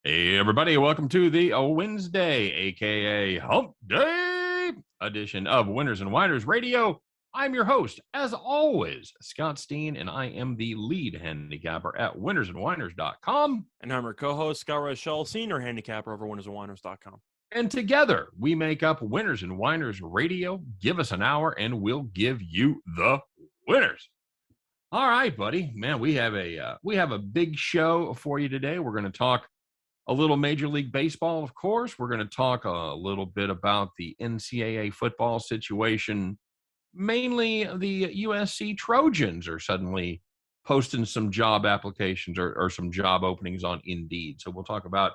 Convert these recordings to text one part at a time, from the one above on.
Hey, everybody, welcome to the Wednesday, aka Hump Day edition of Winners and Winers Radio. I'm your host, as always, Scott Steehn, and I am the lead handicapper at winnersandwiners.com. And I'm your co-host, Scott Reichel, senior handicapper over winnersandwiners.com. And together, we make up Winners and Winers Radio. Give us an hour, and we'll give you the winners. All right, buddy. Man, we have a big show for you today. We're going to talk a little Major League Baseball, of course. We're going to talk a little bit about the NCAA football situation. Mainly the USC Trojans are suddenly posting some job applications or some job openings on Indeed. So we'll talk about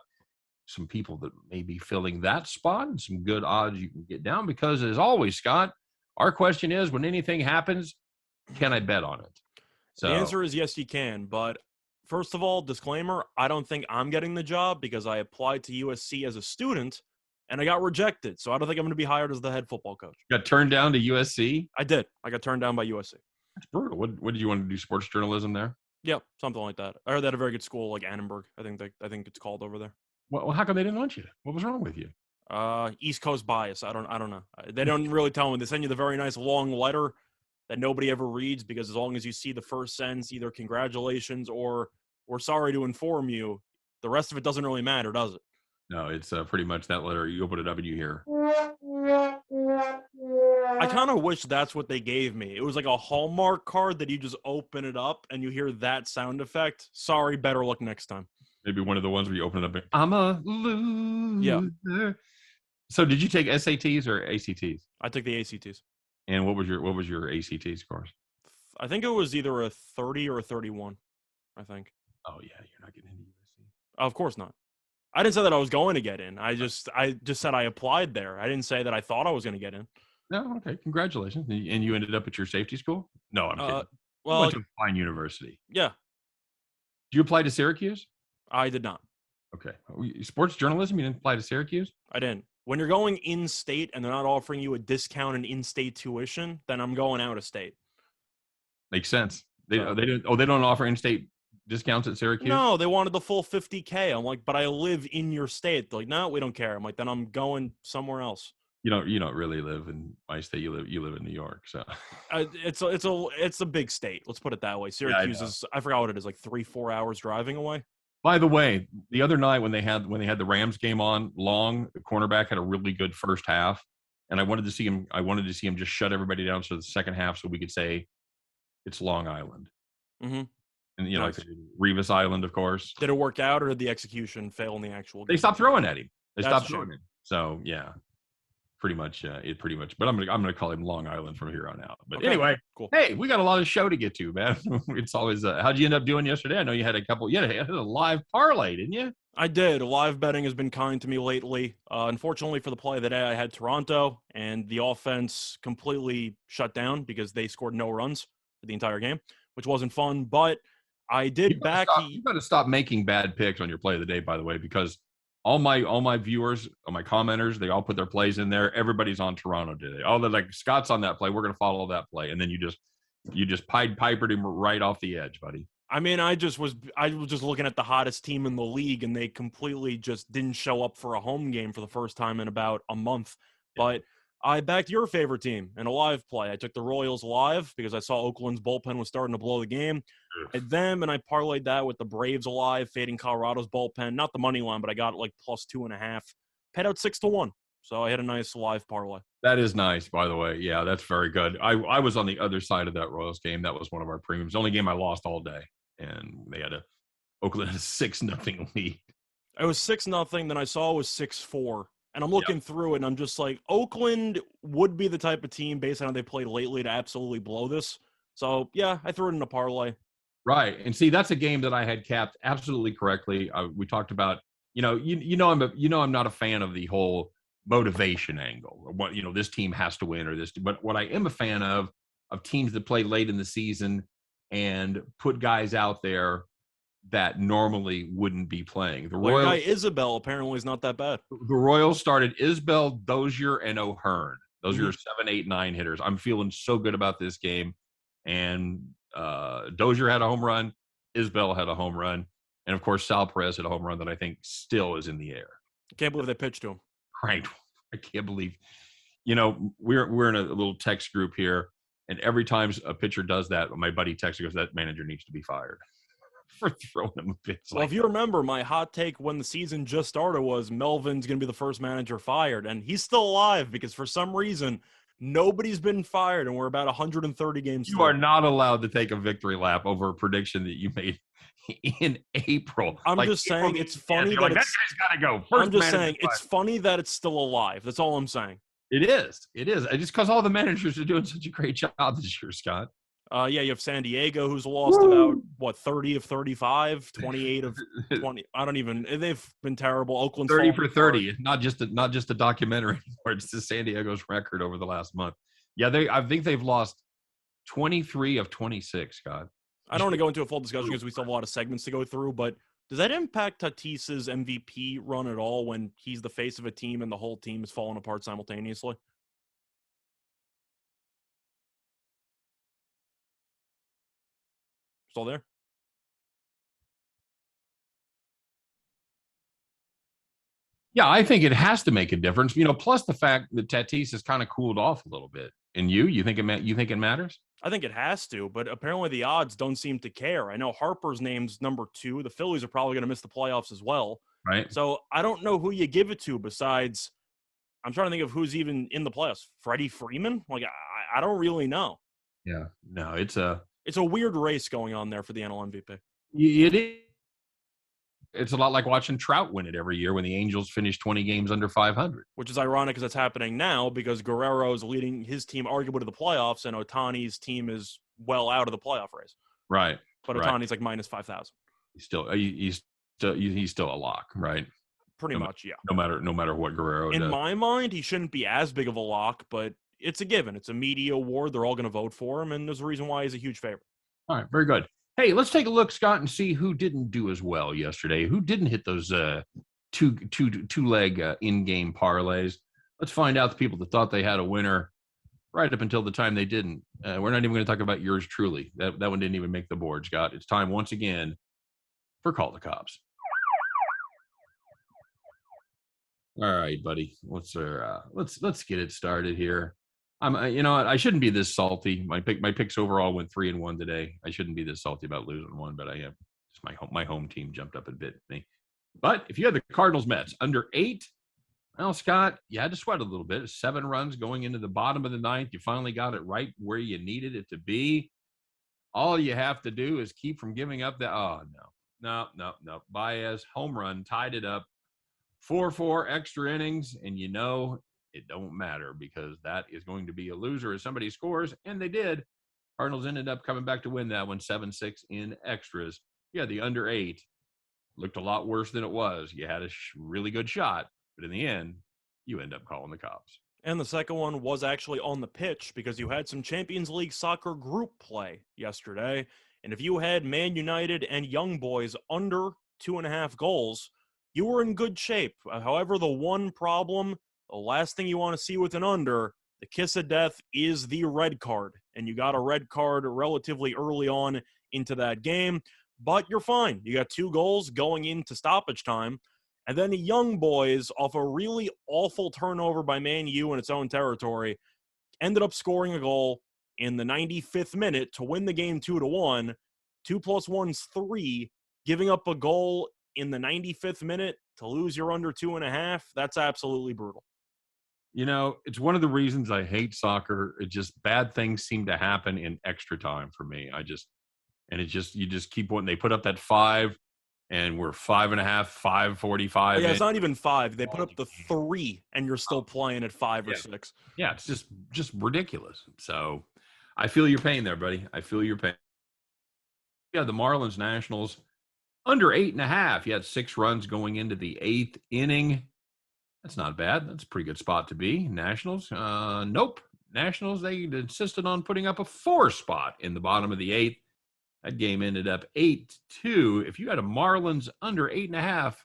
some people that may be filling that spot and some good odds you can get down. Because as always, Scott, our question is, when anything happens, can I bet on it? So the answer is yes, you can. But first of all, disclaimer, I don't think I'm getting the job because I applied to USC as a student and I got rejected. So I don't think I'm going to be hired as the head football coach. Got turned down to USC? I did. I got turned down by USC. That's brutal. What did you want to do, sports journalism there? Yep, something like that. I heard they had a very good school, like Annenberg. I think it's called over there. Well, how come they didn't want you? What was wrong with you? East Coast bias. I don't know. They don't really tell me. They send you the very nice long letter that nobody ever reads because as long as you see the first sentence, either congratulations or we're sorry to inform you, the rest of it doesn't really matter, does it? No, it's pretty much that letter. You open it up and you hear. I kind of wish that's what they gave me. It was like a Hallmark card that you just open it up and you hear that sound effect. Sorry, better luck next time. Maybe one of the ones where you open it up and, I'm a loser. Yeah. So did you take SATs or ACTs? I took the ACTs. And what was your ACT scores? I think it was either a 30 or a 31, I think. Oh, yeah, you're not getting into USC. Of course not. I didn't say that I was going to get in. I just said I applied there. I didn't say that I thought I was going to get in. No, okay. Congratulations. And you ended up at your safety school? No, I'm kidding. Well, you went to a fine university. Yeah. Did you apply to Syracuse? I did not. Okay. Sports journalism, you didn't apply to Syracuse? I didn't. When you're going in-state and they're not offering you a discount in in-state tuition, then I'm going out of state. Makes sense. They don't offer in-state discounts at Syracuse? No, they wanted the full $50K. I'm like, but I live in your state. They're like, no, we don't care. I'm like, then I'm going somewhere else. You don't really live in my state. You live in New York, so it's a big state. Let's put it that way. Syracuse is, I forgot what it is, like 3-4 hours driving away. By the way, the other night when they had the Rams game on, Long, the cornerback, had a really good first half, and I wanted to see him just shut everybody down for the second half so we could say it's Long Island. Mm-hmm. And nice. Like Revis Island, of course. Did it work out, or did the execution fail in the actual game? They stopped throwing at him. That's throwing him. So yeah, pretty much. But I'm gonna call him Long Island from here on out. But okay. Anyway, cool. Hey, we got a lot of show to get to, man. It's always. How'd you end up doing yesterday? I know you had a couple. You had a live parlay, didn't you? I did. Live betting has been kind to me lately. Unfortunately for the play of the day, I had Toronto, and the offense completely shut down because they scored no runs for the entire game, which wasn't fun. But I did back. You got to stop making bad picks on your play of the day, by the way, because all my viewers, all my commenters, they all put their plays in there. Everybody's on Toronto today. Oh, they're like, Scott's on that play. We're going to follow that play, and then you just pipered him right off the edge, buddy. I mean, I was just looking at the hottest team in the league, and they completely just didn't show up for a home game for the first time in about a month. Yeah. But I backed your favorite team in a live play. I took the Royals live because I saw Oakland's bullpen was starting to blow the game. And I parlayed that with the Braves alive, fading Colorado's bullpen. Not the money line, but I got like plus 2.5. Paid out 6-1. So I had a nice live parlay. That is nice, by the way. Yeah, that's very good. I was on the other side of that Royals game. That was one of our premiums. The only game I lost all day. And they had Oakland had a 6-0 lead. It was 6-0. Then I saw it was 6-4. And I'm looking through it, and I'm just like, Oakland would be the type of team, based on how they played lately, to absolutely blow this. So, yeah, I threw it in a parlay. Right. And see, that's a game that I had capped absolutely correctly. We talked about, I'm not a fan of the whole motivation angle. Or what, this team has to win or this. But what I am a fan of teams that play late in the season and put guys out there that normally wouldn't be playing. The Royals, guy Isabel apparently is not that bad. The Royals started Isbell, Dozier, and O'Hearn. Those are your 7, 8, 9 hitters. I'm feeling so good about this game. And Dozier had a home run. Isbell had a home run. And, of course, Sal Perez hit a home run that I think still is in the air. Can't believe they pitched to him. Right. I can't believe. We're in a little text group here, and every time a pitcher does that, my buddy texts goes, that manager needs to be fired for throwing him a pitch. Well, if you remember, my hot take when the season just started was Melvin's going to be the first manager fired, and he's still alive because for some reason nobody's been fired, and we're about 130 games. You are not allowed to take a victory lap over a prediction that you made in April. I'm just saying it's funny that that guy's got to go. I'm just saying it's funny that it's still alive. That's all I'm saying. It is. Just because all the managers are doing such a great job this year, Scott. You have San Diego, who's lost about 30 of 35, 28 of 20. They've been terrible. Oakland 30 for 30. It's not just a documentary anymore. It's just San Diego's record over the last month. Yeah, I think they've lost 23 of 26, Scott. I don't want to go into a full discussion because we still have a lot of segments to go through, but does that impact Tatis's MVP run at all when he's the face of a team and the whole team is falling apart simultaneously? Still there? Yeah, I think it has to make a difference. Plus the fact that Tatis has kind of cooled off a little bit. And you think it matters? I think it has to, but apparently the odds don't seem to care. I know Harper's name's number 2. The Phillies are probably going to miss the playoffs as well. Right. So I don't know who you give it to besides – I'm trying to think of who's even in the playoffs. Freddie Freeman? I don't really know. Yeah. No, it's a weird race going on there for the NL MVP. It is. It's a lot like watching Trout win it every year when the Angels finish 20 games under 500. Which is ironic because it's happening now because Guerrero is leading his team arguably to the playoffs and Ohtani's team is well out of the playoff race. Right. But Ohtani's like minus 5,000. He's still a lock, right? Pretty much, yeah. No matter what Guerrero does. In my mind, he shouldn't be as big of a lock, but it's a given. It's a media award. They're all going to vote for him, and there's a reason why he's a huge favorite. All right, very good. Hey, let's take a look, Scott, and see who didn't do as well yesterday. Who didn't hit those two-leg in-game parlays? Let's find out the people that thought they had a winner right up until the time they didn't. We're not even going to talk about yours truly. That one didn't even make the board, Scott. It's time once again for Call the Cops. All right, buddy. Let's get it started here. I shouldn't be this salty. My picks overall went 3-1 today. I shouldn't be this salty about losing one, but I have just my home team jumped up and bit me. But if you had the Cardinals Mets under 8, well, Scott, you had to sweat a little bit. 7 runs going into the bottom of the 9th. You finally got it right where you needed it to be. All you have to do is keep from giving up no. Baez home run tied it up. 4 extra innings, and it don't matter because that is going to be a loser if somebody scores, and they did. Cardinals ended up coming back to win that one, 7-6 in extras. Yeah, the under 8 looked a lot worse than it was. You had a really good shot, but in the end, you end up calling the cops. And the second one was actually on the pitch because you had some Champions League soccer group play yesterday, and if you had Man United and Young Boys under 2.5 goals, you were in good shape. However, the one problem, the last thing you want to see with an under, the kiss of death, is the red card. And you got a red card relatively early on into that game. But you're fine. You got 2 goals going into stoppage time. And then the Young Boys, off a really awful turnover by Man U in its own territory, ended up scoring a goal in the 95th minute to win the game 2-1. 2 + 1's 3. Giving up a goal in the 95th minute to lose your under 2.5, that's absolutely brutal. It's one of the reasons I hate soccer. It just bad things seem to happen in extra time for me. You just keep wanting. They put up that 5, and we're 5.5, 5:45. Yeah, it's not even 5. They put up the 3, and you're still playing at 5 or 6. Yeah, it's just ridiculous. So I feel your pain there, buddy. I feel your pain. Yeah, the Marlins Nationals under 8.5. You had 6 runs going into the 8th inning. That's not bad. That's a pretty good spot to be. Nationals, nope. Nationals, they insisted on putting up a 4 spot in the bottom of the 8th. That game ended up 8-2. If you had a Marlins under 8.5,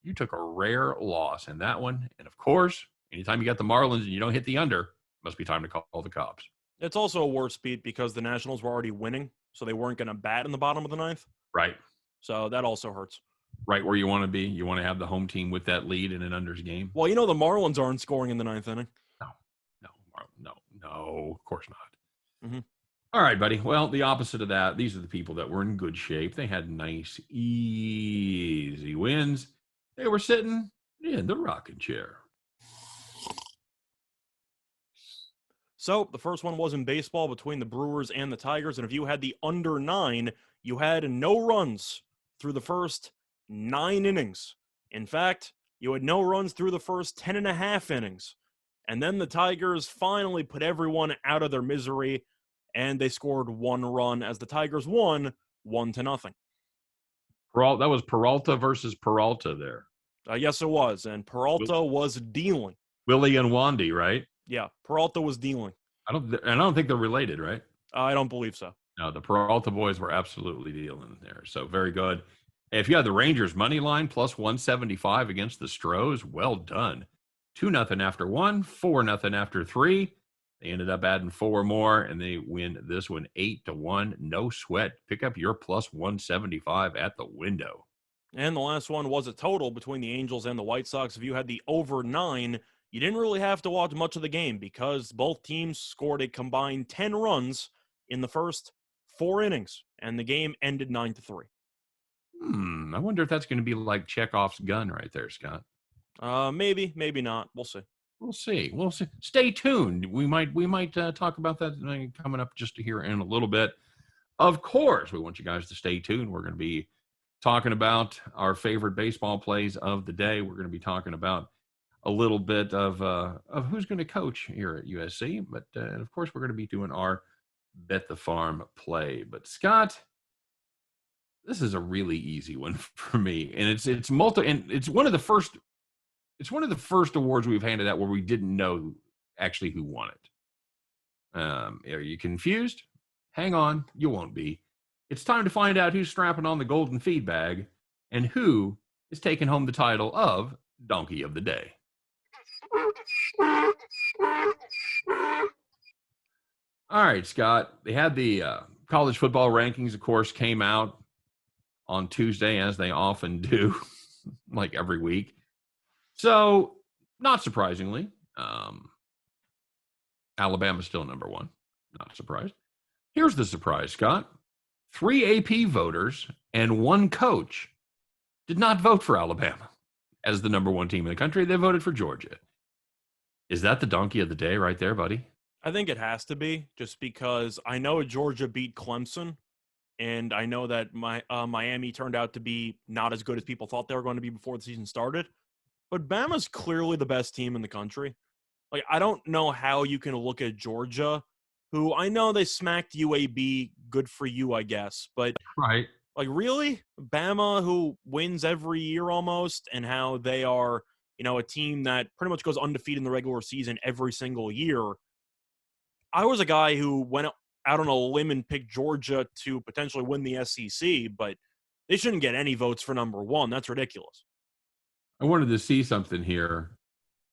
you took a rare loss in that one. And of course, anytime you got the Marlins and you don't hit the under, it must be time to call the cops. It's also a worse beat because the Nationals were already winning, so they weren't going to bat in the bottom of the 9th. Right. So that also hurts. Right where you want to be. You want to have the home team with that lead in an unders game. Well, you know the Marlins aren't scoring in the 9th inning. No, of course not. Mm-hmm. All right, buddy. Well, the opposite of that, these are the people that were in good shape. They had nice, easy wins. They were sitting in the rocking chair. So the first one was in baseball between the Brewers and the Tigers. And if you had the under 9, you had no runs through the first 9 innings. In fact, you had no runs through the first 10.5 innings. And then the Tigers finally put everyone out of their misery, and they scored 1 run as the Tigers won 1-0. That was Peralta versus Peralta there. Yes, it was. And Peralta was dealing. Willie and Wandy, right? Yeah, Peralta was dealing. I don't think they're related, right? I don't believe so. No, the Peralta boys were absolutely dealing there. So very good. If you had the Rangers money line plus 175 against the Stros, well done. 2-0 after 1, 4-0 after 3. They ended up adding 4 more, and they win this one 8-1. No sweat. Pick up your plus 175 at the window. And the last one was a total between the Angels and the White Sox. If you had the over 9, you didn't really have to watch much of the game because both teams scored a combined 10 runs in the first 4 innings, and the game ended 9-3. I wonder if that's going to be like Chekhov's gun right there, Scott. Maybe, maybe not. We'll see. We'll see. Stay tuned. We might talk about that coming up just here in a little bit. Of course, we want you guys to stay tuned. We're going to be talking about our favorite baseball plays of the day. We're going to be talking about a little bit of who's going to coach here at USC, but of course, we're going to be doing our Bet the Farm play. But Scott, this is a really easy one for me, and it's one of the first. It's one of the first awards we've handed out where we didn't know actually who won it. Are you confused? Hang on, you won't be. It's time to find out who's strapping on the golden feed bag and who is taking home the title of Donkey of the Day. All right, Scott. They had the college football rankings, of course, came out on Tuesday, as they often do, like every week. So, not surprisingly, Alabama's still number 1. Not surprised. Here's the surprise, Scott. 3 AP voters and 1 coach did not vote for Alabama as the number 1 team in the country. They voted for Georgia. Is that the donkey of the day right there, buddy? I think it has to be, just because I know Georgia beat Clemson, and I know that Miami turned out to be not as good as people thought they were going to be before the season started. But Bama's clearly the best team in the country. Like, I don't know how you can look at Georgia, who I know they smacked UAB, good for you, I guess. But, right. Like, really? Bama, who wins every year almost, and how they are, a team that pretty much goes undefeated in the regular season every single year. I was a guy who went out on a limb and picked Georgia to potentially win the SEC, but they shouldn't get any votes for number 1. That's ridiculous. I wanted to see something here.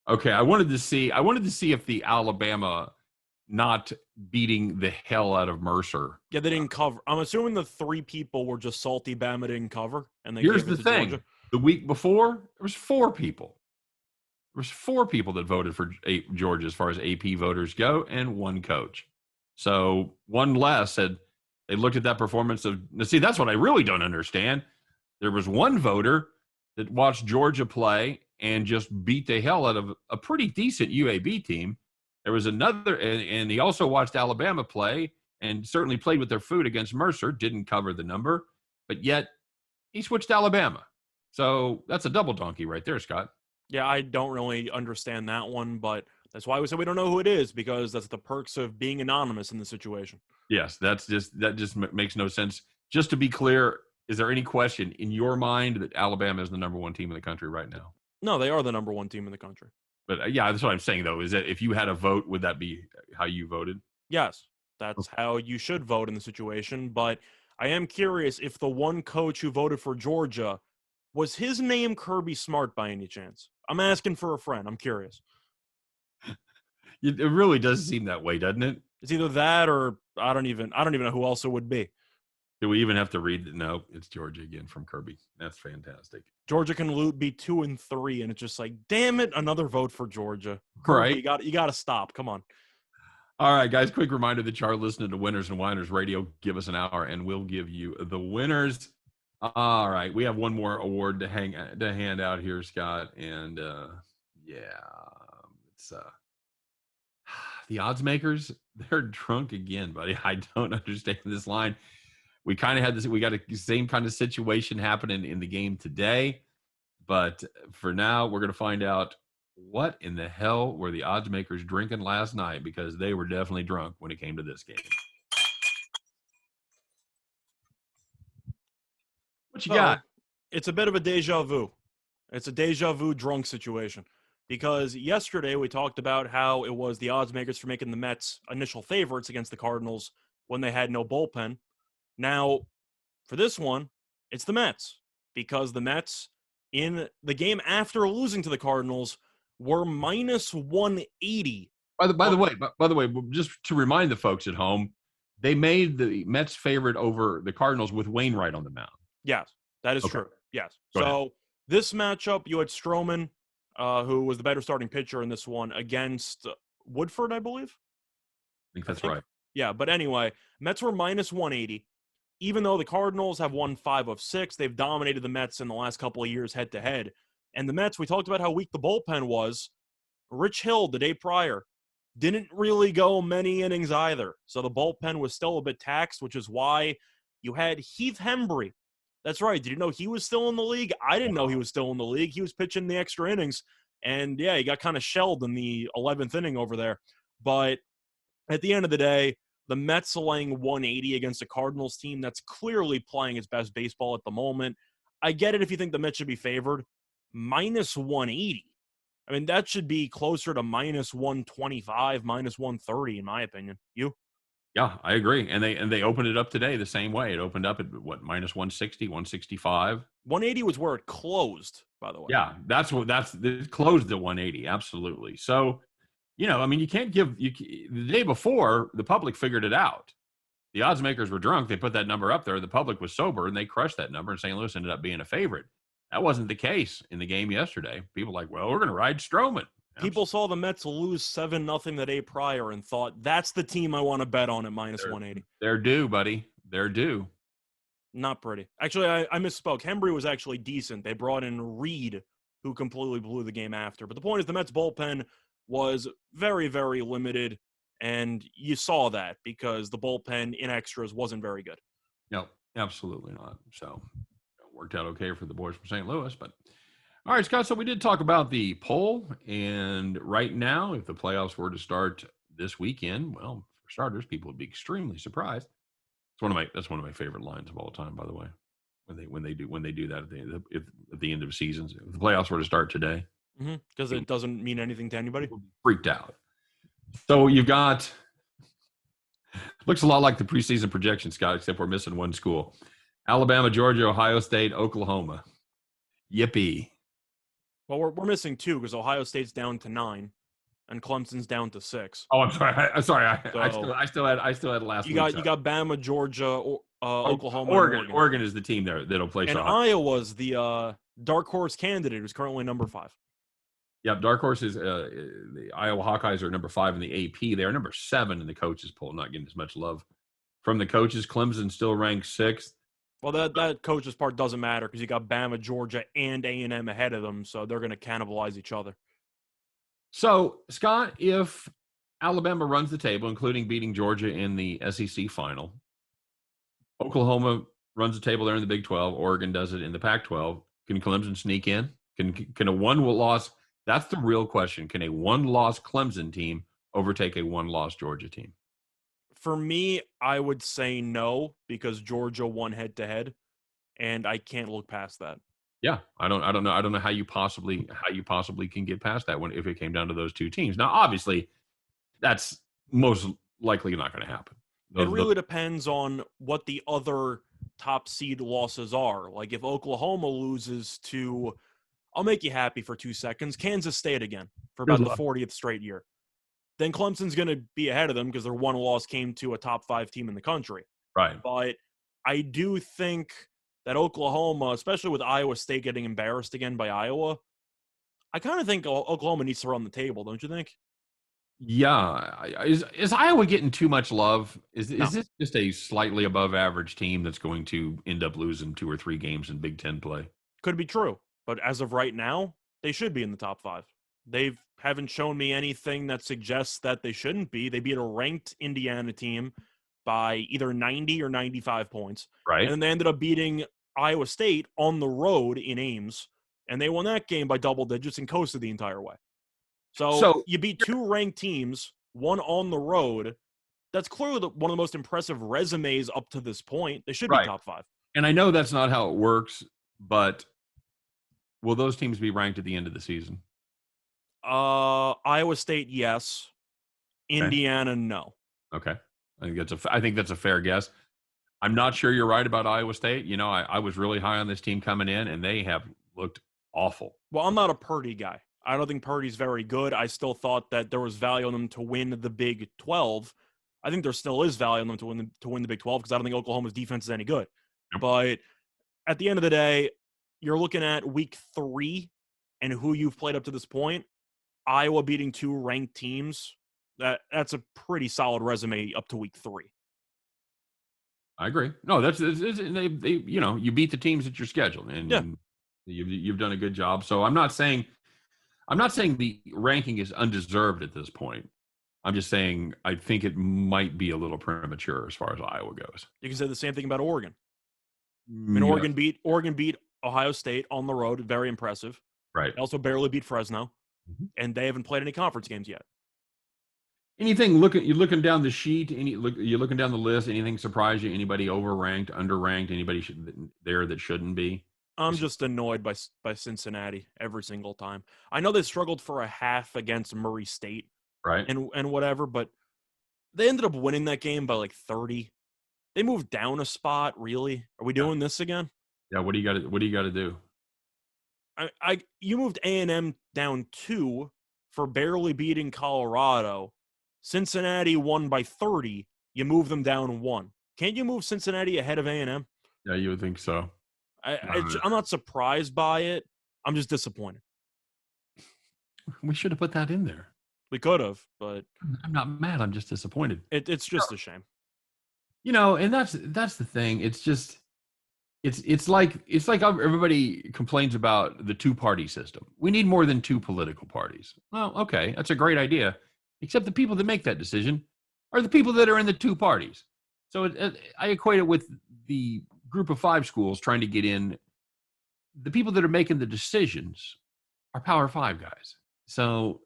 Okay, I wanted to see if the Alabama not beating the hell out of Mercer. Yeah, they didn't cover. I'm assuming the 3 people were just salty Bama didn't cover. And they Here's gave it the to thing. Georgia. The week before, there was 4 people. There was 4 people that voted for Georgia as far as AP voters go, and 1 coach. So 1 less said they looked at that performance of. Now, see, that's what I really don't understand. There was 1 voter that watched Georgia play and just beat the hell out of a pretty decent UAB team. There was another, and he also watched Alabama play and certainly played with their food against Mercer, didn't cover the number, but yet he switched to Alabama. So that's a double donkey right there, Scott. Yeah, I don't really understand that one, but that's why we said we don't know who it is, because that's the perks of being anonymous in the situation. Yes, that just makes no sense. Just to be clear, is there any question in your mind that Alabama is the number 1 team in the country right now? No, they are the number 1 team in the country. But yeah, that's what I'm saying, though, is that if you had a vote, would that be how you voted? Yes, that's how you should vote in the situation. But I am curious if the 1 coach who voted for Georgia, was his name Kirby Smart by any chance? I'm asking for a friend. I'm curious. It really does seem that way, doesn't it? It's either that or I don't even know who else it would be. Do we even have to read it? No, it's Georgia again from Kirby. That's fantastic. Georgia can be 2-3, and it's just like, damn it, another vote for Georgia. Right. Kirby, you got to stop. Come on. All right, guys. Quick reminder that you are listening to Winners and Winers Radio. Give us an hour, and we'll give you the winners. All right, we have one more award to hand out here, Scott, and it's the odds makers. They're drunk again, buddy. I don't understand this line. We kind of had this. We got the same kind of situation happening in the game today, but for now, we're going to find out what in the hell were the odds makers drinking last night, because they were definitely drunk when it came to this game. What you got? It's a bit of a deja vu. It's a deja vu drunk situation, because yesterday we talked about how it was the odds makers for making the Mets initial favorites against the Cardinals when they had no bullpen. Now, for this one, it's the Mets, because the Mets in the game after losing to the Cardinals were minus 180. By the way, just to remind the folks at home, they made the Mets favorite over the Cardinals with Wainwright on the mound. Yes, that is Okay. true. Yes. Go ahead. So this matchup, you had Stroman, who was the better starting pitcher in this one, against Woodford, I believe. I think that's right. Yeah, but anyway, Mets were minus 180. Even though the Cardinals have won 5 of 6, they've dominated the Mets in the last couple of years head-to-head. And the Mets, we talked about how weak the bullpen was. Rich Hill, the day prior, didn't really go many innings either. So the bullpen was still a bit taxed, which is why you had Heath Hembry. That's right. Did you know he was still in the league? I didn't know he was still in the league. He was pitching the extra innings. And, yeah, he got kind of shelled in the 11th inning over there. But at the end of the day, the Mets laying 180 against a Cardinals team that's clearly playing its best baseball at the moment. I get it if you think the Mets should be favored. Minus 180. I mean, that should be closer to minus 125, minus 130, in my opinion. You? Yeah, I agree. And they opened it up today the same way. It opened up at what, minus 160, 165. 180 was where it closed, by the way. Yeah, it closed at 180. Absolutely. So, I mean, you can't the day before, the public figured it out. The odds makers were drunk. They put that number up there. The public was sober, and they crushed that number, and St. Louis ended up being a favorite. That wasn't the case in the game yesterday. People were like, well, we're going to ride Stroman. People saw the Mets lose 7-0 the day prior and thought, that's the team I want to bet on at minus 180. They're due, buddy. They're due. Not pretty. Actually, I misspoke. Hembry was actually decent. They brought in Reed, who completely blew the game after. But the point is, the Mets bullpen was very, very limited, and you saw that because the bullpen in extras wasn't very good. No, absolutely not. So it worked out okay for the boys from St. Louis. But all right, Scott, so we did talk about the poll, and right now, if the playoffs were to start this weekend, well, for starters, people would be extremely surprised. That's one of my favorite lines of all time, by the way, when they do that at the end of seasons. If the playoffs were to start today, because it doesn't mean anything to anybody. Freaked out. So you've got, looks a lot like the preseason projection, Scott, except we're missing one school: Alabama, Georgia, Ohio State, Oklahoma. Yippee! Well, we're missing 2 because Ohio State's down to 9, and Clemson's down to 6. Oh, I'm sorry. I still had last. You got Bama, Georgia, Oklahoma, Oregon is the team there that'll play. And Iowa's the dark horse candidate who's currently number 5. Yeah, dark horse is the Iowa Hawkeyes are number 5 in the AP. They are number 7 in the coaches poll, not getting as much love from the coaches. Clemson still ranks 6th. Well, that coaches part doesn't matter because you got Bama, Georgia, and A&M ahead of them, so they're going to cannibalize each other. So, Scott, if Alabama runs the table, including beating Georgia in the SEC final, Oklahoma runs the table there in the Big 12, Oregon does it in the Pac-12, can Clemson sneak in? Can a one-loss? That's the real question. Can a one-loss Clemson team overtake a one-loss Georgia team? For me, I would say no, because Georgia won head-to-head, and I can't look past that. Yeah, I don't know how you possibly can get past that one if it came down to those two teams. Now, obviously, that's most likely not going to happen. It really depends on what the other top seed losses are. Like if Oklahoma loses to, I'll make you happy for 2 seconds, Kansas State again for about the 40th straight year. Then Clemson's going to be ahead of them because their one loss came to a top 5 team in the country. Right. But I do think that Oklahoma, especially with Iowa State getting embarrassed again by Iowa, I kind of think Oklahoma needs to run the table, don't you think? Yeah, is Iowa getting too much love? No. Is this just a slightly above average team that's going to end up losing 2 or 3 games in Big Ten play? Could be true, but as of right now, they should be in the top 5. They haven't shown me anything that suggests that they shouldn't be. They beat a ranked Indiana team by either 90 or 95 points. And Right. then they ended up beating Iowa State on the road in Ames, and they won that game by double digits and coasted the entire way. So So, you beat 2 ranked teams, one on the road. That's clearly one of the most impressive resumes up to this point. They should be right. top 5. And I know that's not how it works, but will those teams be ranked at the end of the season? Iowa State, yes. Okay. Indiana, no. Okay. I think that's a fair guess. I'm not sure you're right about Iowa State. You know, I was really high on this team coming in, and they have looked awful. Well, I'm not a Purdy guy. I don't think Purdy's very good. I still thought that there was value in them to win the Big 12. I think there still is value in them to win the Big 12 because I don't think Oklahoma's defense is any good. Yep. But at the end of the day, you're looking at week 3 and who you've played up to this point. Iowa beating 2 ranked teams. That's a pretty solid resume up to week 3. I agree. No, they you know, you beat the teams that you're scheduled, and Yeah. you've done a good job. So I'm not saying the ranking is undeserved at this point. I'm just saying I think it might be a little premature as far as Iowa goes. You can say the same thing about Oregon. I mean, Yeah, Oregon beat Ohio State on the road. Very impressive. right. They also barely beat Fresno, Mhm. and they haven't played any conference games yet. Anything you're looking down the sheet, you're looking down the list, anything surprise you? Anybody overranked, underranked, anybody there that shouldn't be? I'm just annoyed by Cincinnati every single time. I know they struggled for a half against Murray State Right? and whatever, but they ended up winning that game by like 30. They moved down a spot, really? Are we Yeah. doing this again? Yeah, what do you got to do? You moved A&M down 2 for barely beating Colorado. Cincinnati won by 30. You move them down 1. Can't you move Cincinnati ahead of A&M? Yeah, you would think so. I'm not surprised by it. I'm just disappointed. We should have put that in there. We could have, but I'm not mad. I'm just disappointed. it's just a shame. You know, and that's the thing. It's just it's like everybody complains about the two-party system. We need more than 2 political parties. Well, okay, that's a great idea. Except the people that make that decision are the people that are in the 2 parties. So I equate it with the group of 5 schools trying to get in. The people that are making the decisions are Power 5 guys. So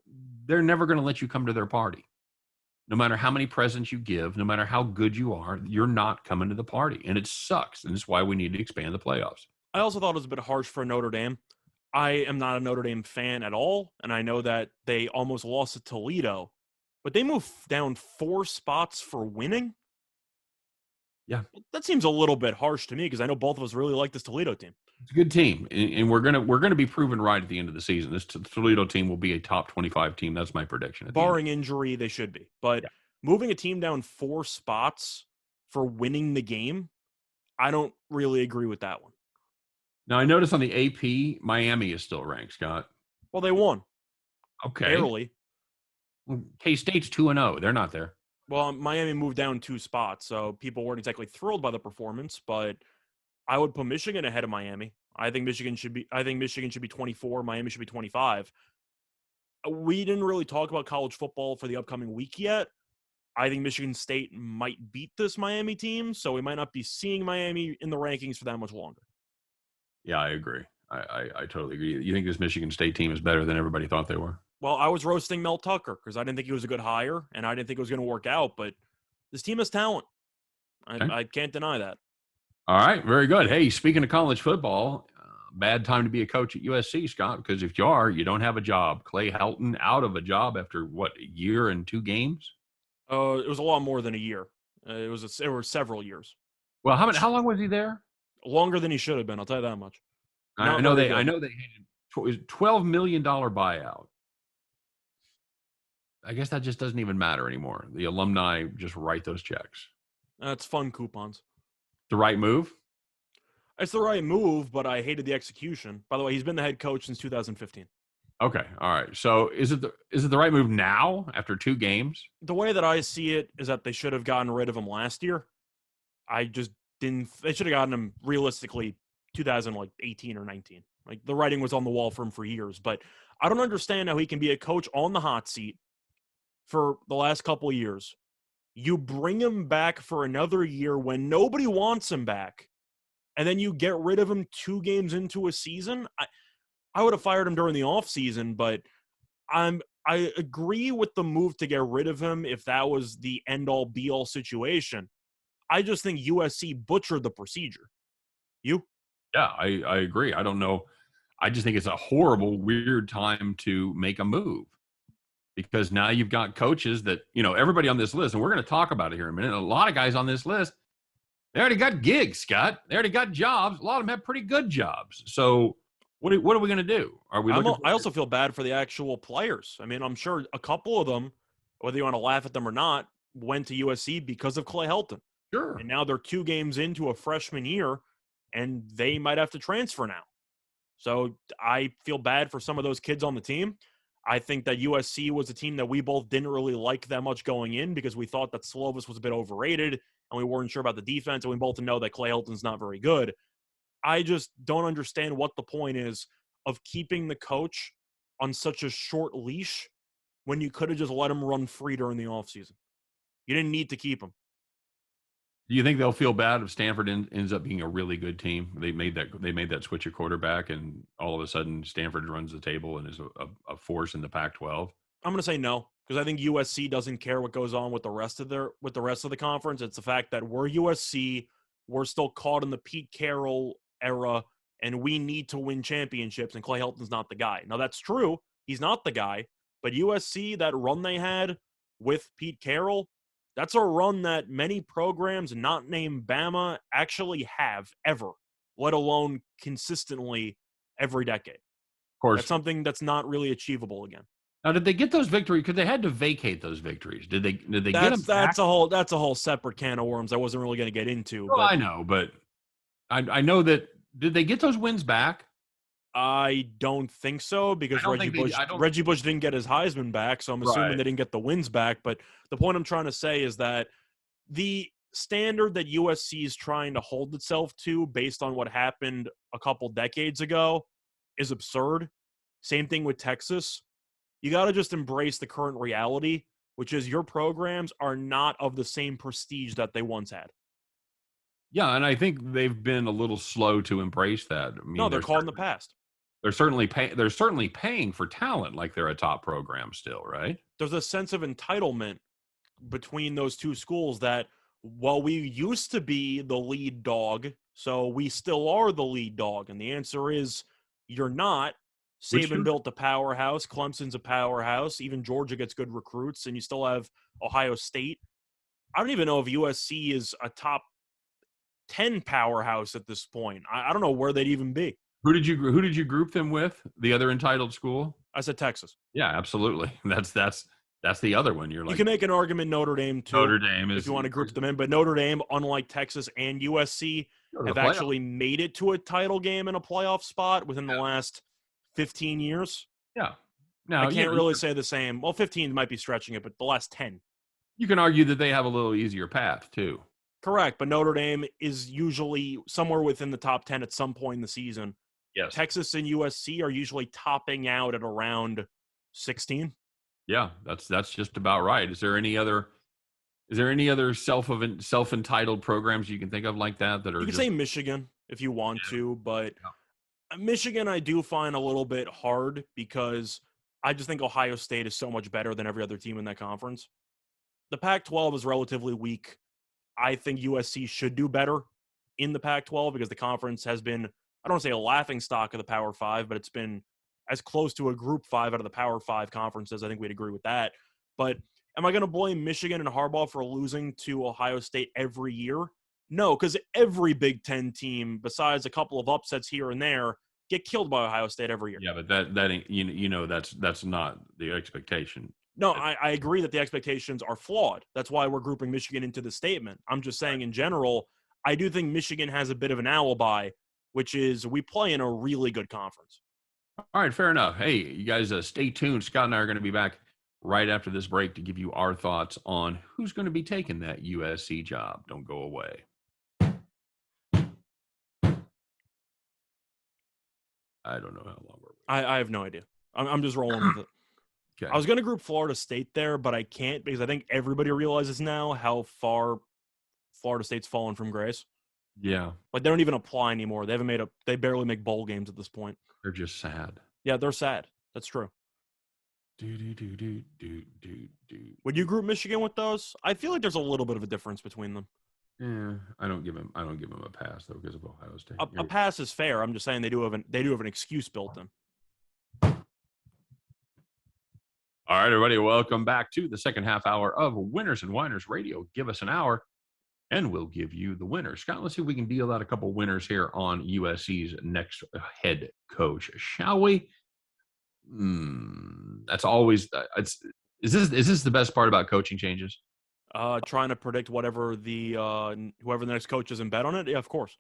they're never going to let you come to their party. No matter how many presents you give, no matter how good you are, you're not coming to the party. And it sucks. And it's why we need to expand the playoffs. I also thought it was a bit harsh for Notre Dame. I am not a Notre Dame fan at all, and I know that they almost lost to Toledo, but they moved down 4 spots for winning. Yeah. That seems a little bit harsh to me because I know both of us really like this Toledo team. It's a good team. And we're gonna be proven right at the end of the season. This Toledo team will be a top 25 team. That's my prediction. Barring injury, they should be. But moving a team down 4 spots for winning the game, I don't really agree with that one. Now, I noticed on the AP, Miami is still ranked, Scott. Well, they won. Okay. Barely. K-State's 2-0. They're not there. Well, Miami moved down 2 spots, so people weren't exactly thrilled by the performance, but I would put Michigan ahead of Miami. I think Michigan should be 24, Miami should be 25. We didn't really talk about college football for the upcoming week yet. I think Michigan State might beat this Miami team, so we might not be seeing Miami in the rankings for that much longer. Yeah, I agree. I totally agree. You think this Michigan State team is better than everybody thought they were? Well, I was roasting Mel Tucker because I didn't think he was a good hire, and I didn't think it was going to work out, but this team has talent. Okay. I can't deny that. All right, very good. Hey, speaking of college football, bad time to be a coach at USC, Scott, because if you are, you don't have a job. Clay Helton out of a job after, what, a year and 2 games? It was a lot more than a year. It were several years. Well, how long was he there? Longer than he should have been, I'll tell you that much. I know they had $12 million buyout. I guess that just doesn't even matter anymore. The alumni just write those checks. It's fun coupons. the right move? It's the right move, but I hated the execution. By the way, he's been the head coach since 2015. Okay, all right. So is it the right move now after 2 games? The way that I see it is that they should have gotten rid of him last year. I just didn't. They should have gotten him realistically 2018 or 19. Like the writing was on the wall for him for years. But I don't understand how he can be a coach on the hot seat for the last couple of years. You bring him back for another year when nobody wants him back, and then you get rid of him 2 games into a season. I would have fired him during the offseason, but I agree with the move to get rid of him if that was the end-all, be-all situation. I just think USC butchered the procedure. You? Yeah, I agree. I don't know. I just think it's a horrible, weird time to make a move because now you've got coaches that, everybody on this list, and we're going to talk about it here in a minute. A lot of guys on this list, they already got gigs, Scott. They already got jobs. A lot of them have pretty good jobs. So what are we going to do? Are we looking I also feel bad for the actual players. I mean, I'm sure a couple of them, whether you want to laugh at them or not, went to USC because of Clay Helton. Sure. And now they're 2 games into a freshman year, and they might have to transfer now. So I feel bad for some of those kids on the team. I think that USC was a team that we both didn't really like that much going in because we thought that Slovis was a bit overrated, and we weren't sure about the defense, and we both know that Clay Helton's not very good. I just don't understand what the point is of keeping the coach on such a short leash when you could have just let him run free during the offseason. You didn't need to keep him. Do you think they'll feel bad if Stanford ends up being a really good team? They made that switch at quarterback, and all of a sudden Stanford runs the table and is a force in the Pac-12. I'm going to say no because I think USC doesn't care what goes on with the rest of the conference. It's the fact that we're USC, we're still caught in the Pete Carroll era, and we need to win championships, and Clay Helton's not the guy. Now, that's true. He's not the guy, but USC, that run they had with Pete Carroll, that's a run that many programs not named Bama actually have ever, let alone consistently every decade. Of course. That's something that's not really achievable again. Now, did they get those victories? Because they had to vacate those victories. Did they get them back? That's a whole separate can of worms I wasn't really going to get into. Well, I know, but I know that. Did they get those wins back? I don't think so because Reggie Bush didn't get his Heisman back, so I'm assuming they didn't get the wins back. But the point I'm trying to say is that the standard that USC is trying to hold itself to based on what happened a couple decades ago is absurd. Same thing with Texas. You got to just embrace the current reality, which is your programs are not of the same prestige that they once had. Yeah, and I think they've been a little slow to embrace that. I mean, no, they're caught in the past. They're certainly paying for talent like they're a top program still, right? There's a sense of entitlement between those two schools that while we used to be the lead dog, so we still are the lead dog, and the answer is you're not. Saban built a powerhouse. Clemson's a powerhouse. Even Georgia gets good recruits, and you still have Ohio State. I don't even know if USC is a top 10 powerhouse at this point. I don't know where they'd even be. Who did you group them with? The other entitled school? I said Texas. Yeah, absolutely. That's the other one. You can make an argument Notre Dame too. Notre Dame is, if you want to group them in, but Notre Dame, unlike Texas and USC, have actually made it to a title game in a playoff spot within the last 15 years. Yeah. Now, I can't really say the same. Well, 15 might be stretching it, but the last 10. You can argue that they have a little easier path too. Correct, but Notre Dame is usually somewhere within the top 10 at some point in the season. Yes. Texas and USC are usually topping out at around 16. Yeah, that's just about right. Is there any other self-entitled programs you can think of like that are? You can say Michigan if you want to, but Michigan I do find a little bit hard because I just think Ohio State is so much better than every other team in that conference. The Pac-12 is relatively weak. I think USC should do better in the Pac-12 because the conference has been, I don't want to say a laughingstock of the Power 5, but it's been as close to a Group 5 out of the Power 5 conferences. I think we'd agree with that. But am I going to blame Michigan and Harbaugh for losing to Ohio State every year? No, because every Big Ten team, besides a couple of upsets here and there, get killed by Ohio State every year. Yeah, but that ain't, that's not the expectation. No, I agree that the expectations are flawed. That's why we're grouping Michigan into the statement. I'm just saying in general, I do think Michigan has a bit of an alibi, which is we play in a really good conference. All right, fair enough. Hey, you guys stay tuned. Scott and I are going to be back right after this break to give you our thoughts on who's going to be taking that USC job. Don't go away. I don't know how long we're. I have no idea. I'm just rolling with it. Okay. I was going to group Florida State there, but I can't because I think everybody realizes now how far Florida State's fallen from grace. Yeah. Like they don't even apply anymore. They barely make bowl games at this point. They're just sad. Yeah, they're sad. That's true. Would you group Michigan with those? I feel like there's a little bit of a difference between them. Yeah, I don't give him a pass though because of Ohio State. A pass is fair. I'm just saying they do have an excuse built in. All right, everybody, welcome back to the second half hour of Winners and Winers Radio. Give us an hour, and we'll give you the winner. Scott, let's see if we can deal out a couple winners here on USC's next head coach, shall we? That's always. Is this the best part about coaching changes? Trying to predict whoever the next coach is and bet on it. Yeah, of course.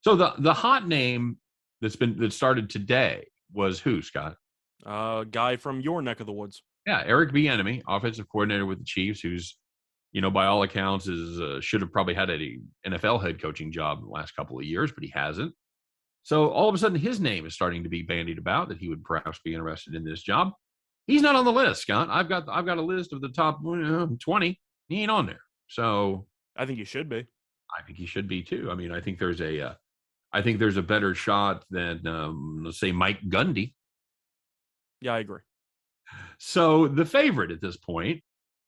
So the hot name that started today was who, Scott? Guy from your neck of the woods. Yeah, Eric Bieniemy, offensive coordinator with the Chiefs, who's, by all accounts, should have probably had an NFL head coaching job in the last couple of years, but he hasn't. So all of a sudden, his name is starting to be bandied about that he would perhaps be interested in this job. He's not on the list, Scott. I've got a list of the top 20. He ain't on there. So I think he should be. I think he should be too. I mean, I think there's a better shot than let's say Mike Gundy. Yeah, I agree. So the favorite at this point,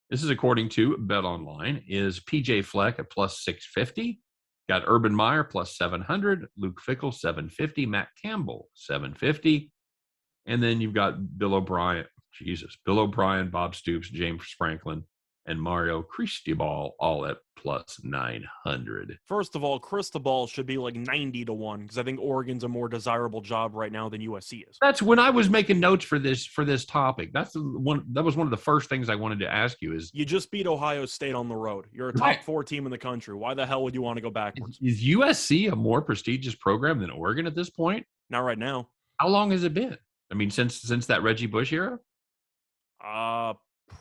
this is according to Bet Online, is PJ Fleck at plus 650. Got Urban Meyer plus 700, Luke Fickell 750, Matt Campbell 750, and then you've got Bill O'Brien, Bob Stoops, James Franklin, and Mario Cristobal all at plus 900. First of all, Cristobal should be like 90-1 because I think Oregon's a more desirable job right now than USC is. That's when I was making notes for this topic. That was one of the first things I wanted to ask you is, you just beat Ohio State on the road. You're a top 4 team in the country. Why the hell would you want to go backwards? Is USC a more prestigious program than Oregon at this point? Not right now. How long has it been? I mean, since that Reggie Bush era?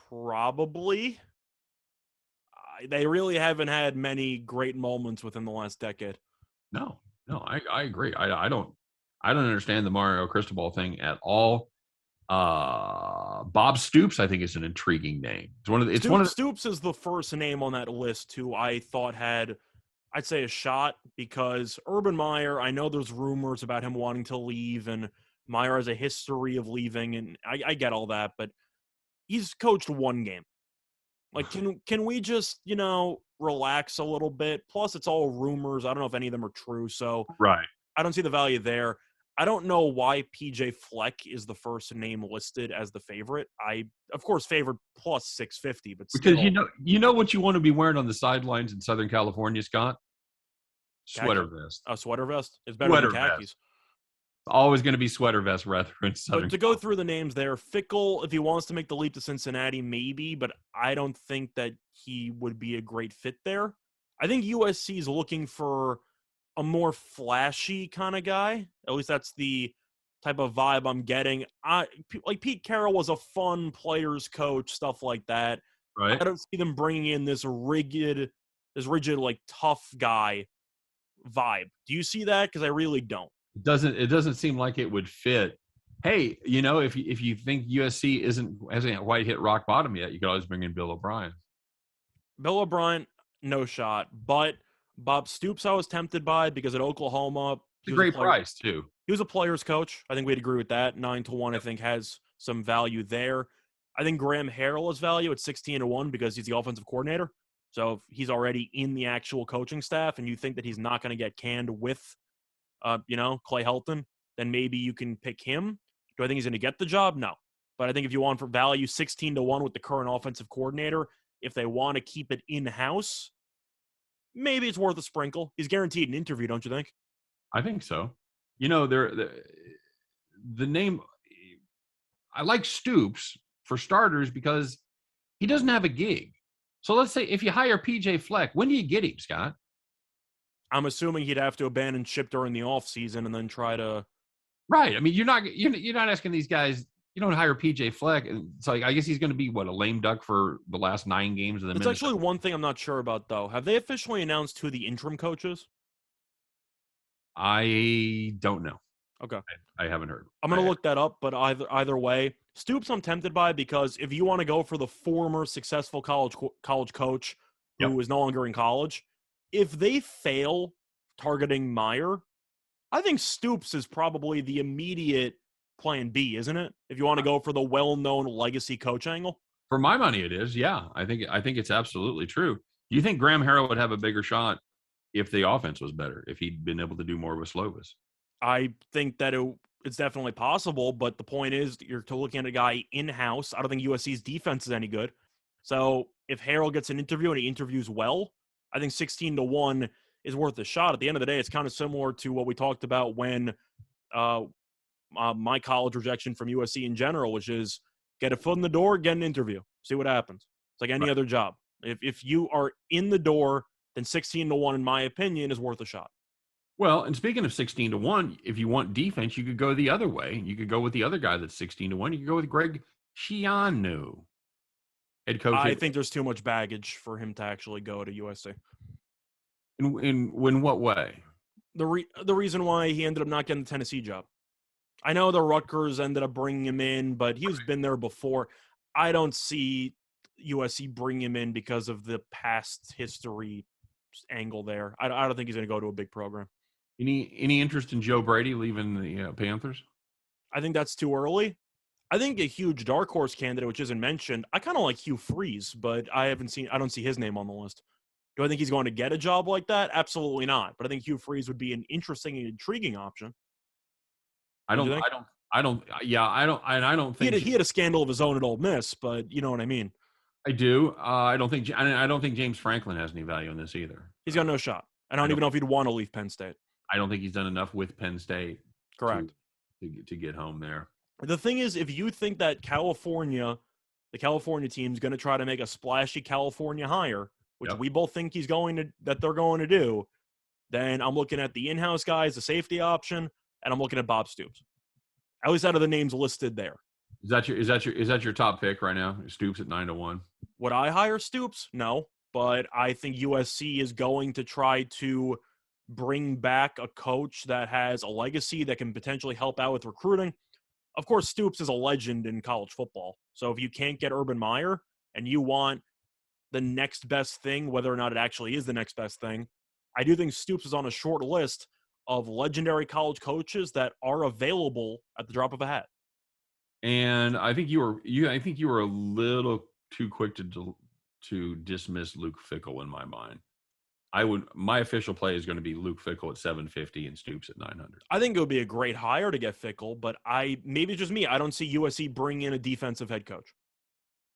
Probably. They really haven't had many great moments within the last decade. No, I agree. I don't understand the Mario Cristobal thing at all. Bob Stoops, I think, is an intriguing name. Stoops is the first name on that list who I thought had, I'd say, a shot because Urban Meyer, I know there's rumors about him wanting to leave, and Meyer has a history of leaving, and I get all that, but he's coached one game. Like, can we just, relax a little bit? Plus, it's all rumors. I don't know if any of them are true, so right. I don't see the value there. I don't know why PJ Fleck is the first name listed as the favorite. I, of course, favored plus 650, but still. Because you know what you want to be wearing on the sidelines in Southern California, Scott? Sweater vest. A sweater vest? It's better than khakis. Vest. Always going to be sweater vest rather than Southern. But to go through the names there, Fickell, if he wants to make the leap to Cincinnati, maybe, but I don't think that he would be a great fit there. I think USC is looking for a more flashy kind of guy. At least that's the type of vibe I'm getting. Like Pete Carroll was a fun players coach, stuff like that. Right. I don't see them bringing in this rigid, like tough guy vibe. Do you see that? Because I really don't. It doesn't seem like it would fit. Hey, if you think USC hasn't quite hit rock bottom yet, you could always bring in Bill O'Brien. Bill O'Brien, no shot. But Bob Stoops, I was tempted by because at Oklahoma, it's a great price too. He was a player's coach. I think we'd agree with that. 9-1, I think, has some value there. I think Graham Harrell has value at 16-1 because he's the offensive coordinator. So if he's already in the actual coaching staff, and you think that he's not going to get canned with Clay Helton, then maybe you can pick him. Do I think he's going to get the job? No. But I think if you want for value, 16-1 with the current offensive coordinator, if they want to keep it in-house, maybe it's worth a sprinkle. He's guaranteed an interview, don't you think? I think so. The name, I like Stoops for starters because he doesn't have a gig. So let's say if you hire PJ Fleck, when do you get him, Scott? I'm assuming he'd have to abandon ship during the offseason and then try to. Right. I mean, you're not asking these guys. You don't hire PJ Fleck. It's like I guess he's going to be what, a lame duck for the last 9 games of the That's Minnesota. actually one thing I'm not sure about, though. Have they officially announced who the interim coach is? I don't know. Okay. I haven't heard. I'm going to look that up, but either way, Stoops I'm tempted by, because if you want to go for the former successful college coach who is no longer in college, if they fail targeting Meyer, I think Stoops is probably the immediate plan B, isn't it? If you want to go for the well-known legacy coach angle. For my money, it is. Yeah, I think it's absolutely true. Do you think Graham Harrell would have a bigger shot if the offense was better, if he'd been able to do more with Slovis? I think that it's definitely possible, but the point is you're looking at a guy in-house. I don't think USC's defense is any good. So if Harrell gets an interview and he interviews well, I think 16-1 is worth a shot. At the end of the day, it's kind of similar to what we talked about when my college rejection from USC in general, which is get a foot in the door, get an interview, see what happens. It's like any other job. If you are in the door, then 16-1, in my opinion, is worth a shot. Well, and speaking of 16-1, if you want defense, you could go the other way. You could go with the other guy that's 16-1. You could go with Greg Schiano, head coach. I think there's too much baggage for him to actually go to USC. In what way? The reason why he ended up not getting the Tennessee job. I know the Rutgers ended up bringing him in, but he's been there before. I don't see USC bring him in because of the past history angle there. I don't think he's going to go to a big program. Any interest in Joe Brady leaving the Panthers? I think that's too early. I think a huge dark horse candidate, which isn't mentioned, I kind of like Hugh Freeze, but I don't see his name on the list. Do I think he's going to get a job like that? Absolutely not. But I think Hugh Freeze would be an interesting and intriguing option. I don't think he had a scandal of his own at Ole Miss, but you know what I mean. I do. I don't think James Franklin has any value in this either. He's got no shot. I don't even know if he'd want to leave Penn State. I don't think he's done enough with Penn State. Correct. To get home there. The thing is, if you think that the California team is going to try to make a splashy California hire, which we both think that they're going to do, then I'm looking at the in-house guys, the safety option, and I'm looking at Bob Stoops. At least out of the names listed there. Is that your top pick right now? Stoops at 9-1. Would I hire Stoops? No, but I think USC is going to try to bring back a coach that has a legacy that can potentially help out with recruiting. Of course, Stoops is a legend in college football. So if you can't get Urban Meyer and you want the next best thing, whether or not it actually is the next best thing, I do think Stoops is on a short list of legendary college coaches that are available at the drop of a hat. And I think you were a little too quick to dismiss Luke Fickell in my mind. My official play is going to be Luke Fickell at 750 and Stoops at 900. I think it would be a great hire to get Fickell, but maybe it's just me. I don't see USC bring in a defensive head coach.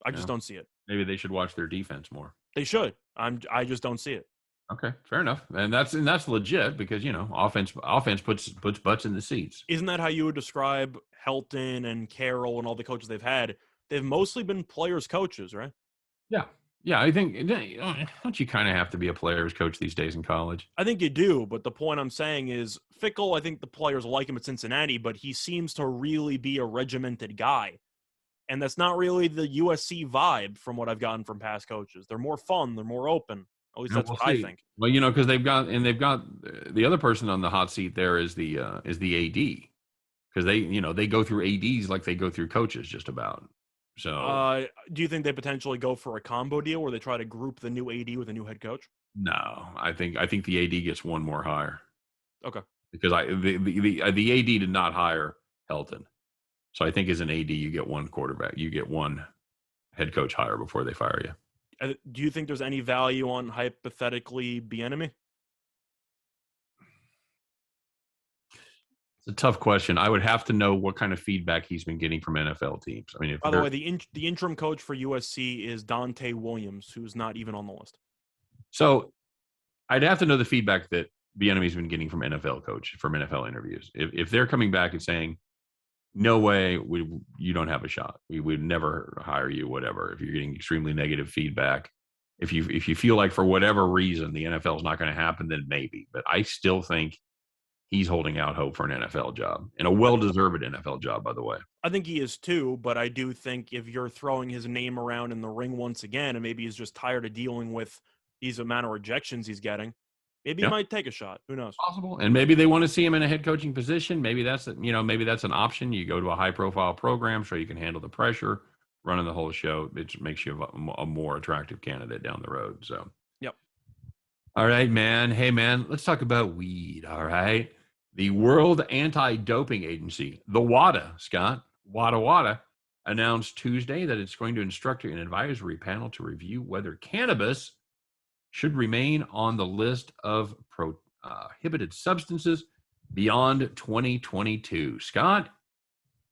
I just don't see it. Maybe they should watch their defense more. They should. I just don't see it. Okay, fair enough. And that's legit because, offense puts butts in the seats. Isn't that how you would describe Helton and Carroll and all the coaches they've had? They've mostly been players coaches, right? Yeah. Yeah, I think don't you kind of have to be a player's coach these days in college? I think you do, but the point I'm saying is Fickell, I think the players like him at Cincinnati, but he seems to really be a regimented guy. And that's not really the USC vibe from what I've gotten from past coaches. They're more fun. They're more open. At least that's what I think. Well, because they've got the other person on the hot seat there is the AD, because they go through ADs like they go through coaches just about. So, do you think they potentially go for a combo deal where they try to group the new AD with a new head coach? No, I think the AD gets one more hire. Okay. Because the AD did not hire Helton, so I think as an AD you get one quarterback, you get one head coach hire before they fire you. Do you think there's any value on hypothetically Bieniemy? It's a tough question. I would have to know what kind of feedback he's been getting from NFL teams. I mean, by the way, the interim coach for USC is Dante Williams, who's not even on the list. So I'd have to know the feedback that Bieniemy's been getting from NFL interviews. If they're coming back and saying, no way, you don't have a shot. We would never hire you, whatever. If you're getting extremely negative feedback, If you feel like for whatever reason the NFL is not going to happen, then maybe. But I still think he's holding out hope for an NFL job, and a well-deserved NFL job, by the way. I think he is too, but I do think if you're throwing his name around in the ring once again, and maybe he's just tired of dealing with these amount of rejections he's getting, maybe he Yeah. might take a shot. Who knows? Possible, and maybe they want to see him in a head coaching position. Maybe that's maybe that's an option. You go to a high-profile program so you can handle the pressure, running the whole show. It makes you a more attractive candidate down the road. So, Yep. All right, man. Hey, man, let's talk about weed. All right. The World Anti-Doping Agency, the WADA, Scott, WADA, announced Tuesday that it's going to instruct an advisory panel to review whether cannabis should remain on the list of prohibited substances beyond 2022. Scott,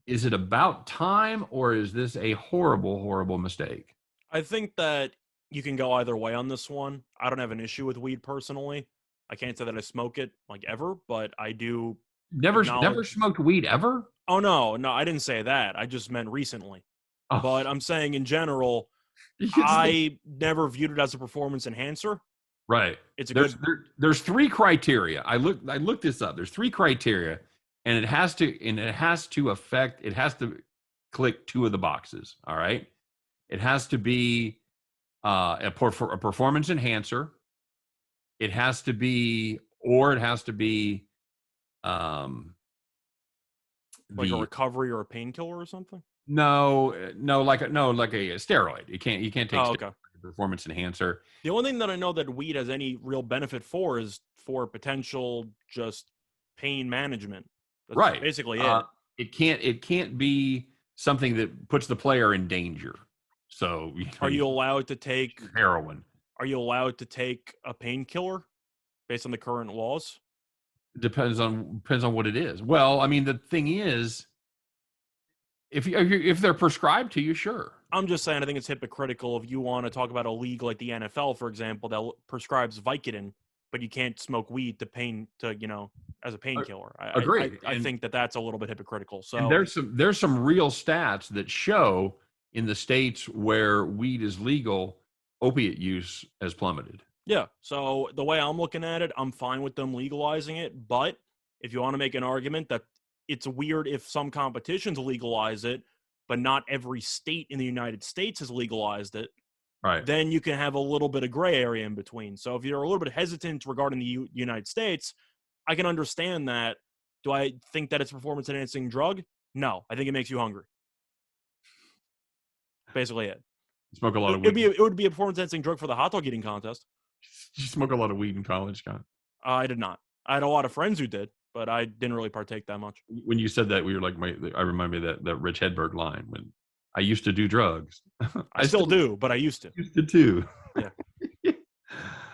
is it about time, or is this a horrible, horrible mistake? I think that you can go either way on this one. I don't have an issue with weed personally. I can't say that I smoke it like ever, but I do. Never smoked weed ever? Oh no, I didn't say that. I just meant recently. Oh. But I'm saying in general, I never viewed it as a performance enhancer. Right. It's there's three criteria. I looked this up. There's three criteria, and it has to click two of the boxes. All right. It has to be a performance enhancer. It has to be like a recovery or a painkiller or something. No, like a steroid. You can't take okay. Performance enhancer. The only thing that I know that weed has any real benefit for is for potential just pain management. That's right. Basically it. It can't be something that puts the player in danger. So are you allowed to take heroin? Are you allowed to take a painkiller based on the current laws? Depends on what it is. Well, I mean, the thing is, if they're prescribed to you, sure. I'm just saying, I think it's hypocritical if you want to talk about a league like the NFL, for example, that prescribes Vicodin, but you can't smoke weed as a painkiller. Agreed. I think that's a little bit hypocritical. So and there's some real stats that show in the states where weed is legal, opiate use has plummeted. Yeah. So the way I'm looking at it, I'm fine with them legalizing it. But if you want to make an argument that it's weird if some competitions legalize it, but not every state in the United States has legalized it, right? Then you can have a little bit of gray area in between. So if you're a little bit hesitant regarding the United States, I can understand that. Do I think that it's a performance-enhancing drug? No. I think it makes you hungry. Basically it. You smoke a lot of weed. It would be a performance-enhancing drug for the hot dog eating contest. Did you smoke a lot of weed in college, Scott? I did not. I had a lot of friends who did, but I didn't really partake that much. When you said that, we were like, I remind me that Rich Hedberg line when I used to do drugs. I still do, but I used to. Used to too. Yeah.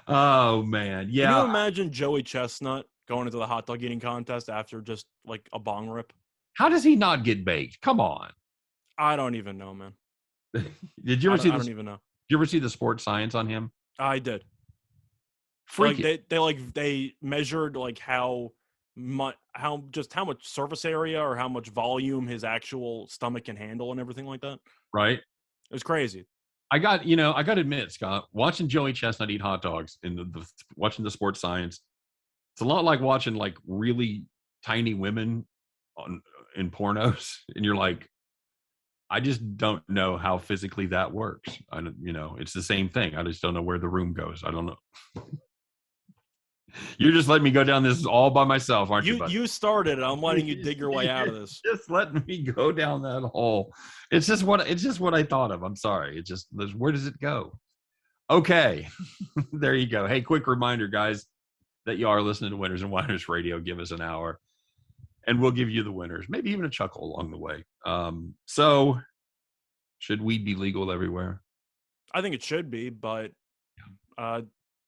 Oh man, yeah. Can you imagine Joey Chestnut going into the hot dog eating contest after just like a bong rip? How does he not get baked? Come on. I don't even know, man. Did you ever see? I don't even know. Did you ever see the sports science on him? I did. Freaky. They measured like how much surface area or how much volume his actual stomach can handle and everything like that. Right. It was crazy. I got to admit, Scott, watching Joey Chestnut eat hot dogs and watching the sports science, it's a lot like watching like really tiny women in pornos, and you're like, I just don't know how physically that works. It's the same thing. I just don't know where the room goes. I don't know. You're just letting me go down this all by myself, aren't you? You started it. I'm letting you dig your way out of this. Just letting me go down that hole. It's just what I thought of. I'm sorry. It's just, where does it go? Okay. There you go. Hey, quick reminder, guys, that you are listening to Winners and Winers Radio. Give us an hour and we'll give you the winners, maybe even a chuckle along the way. So should weed be legal everywhere? I think it should be, but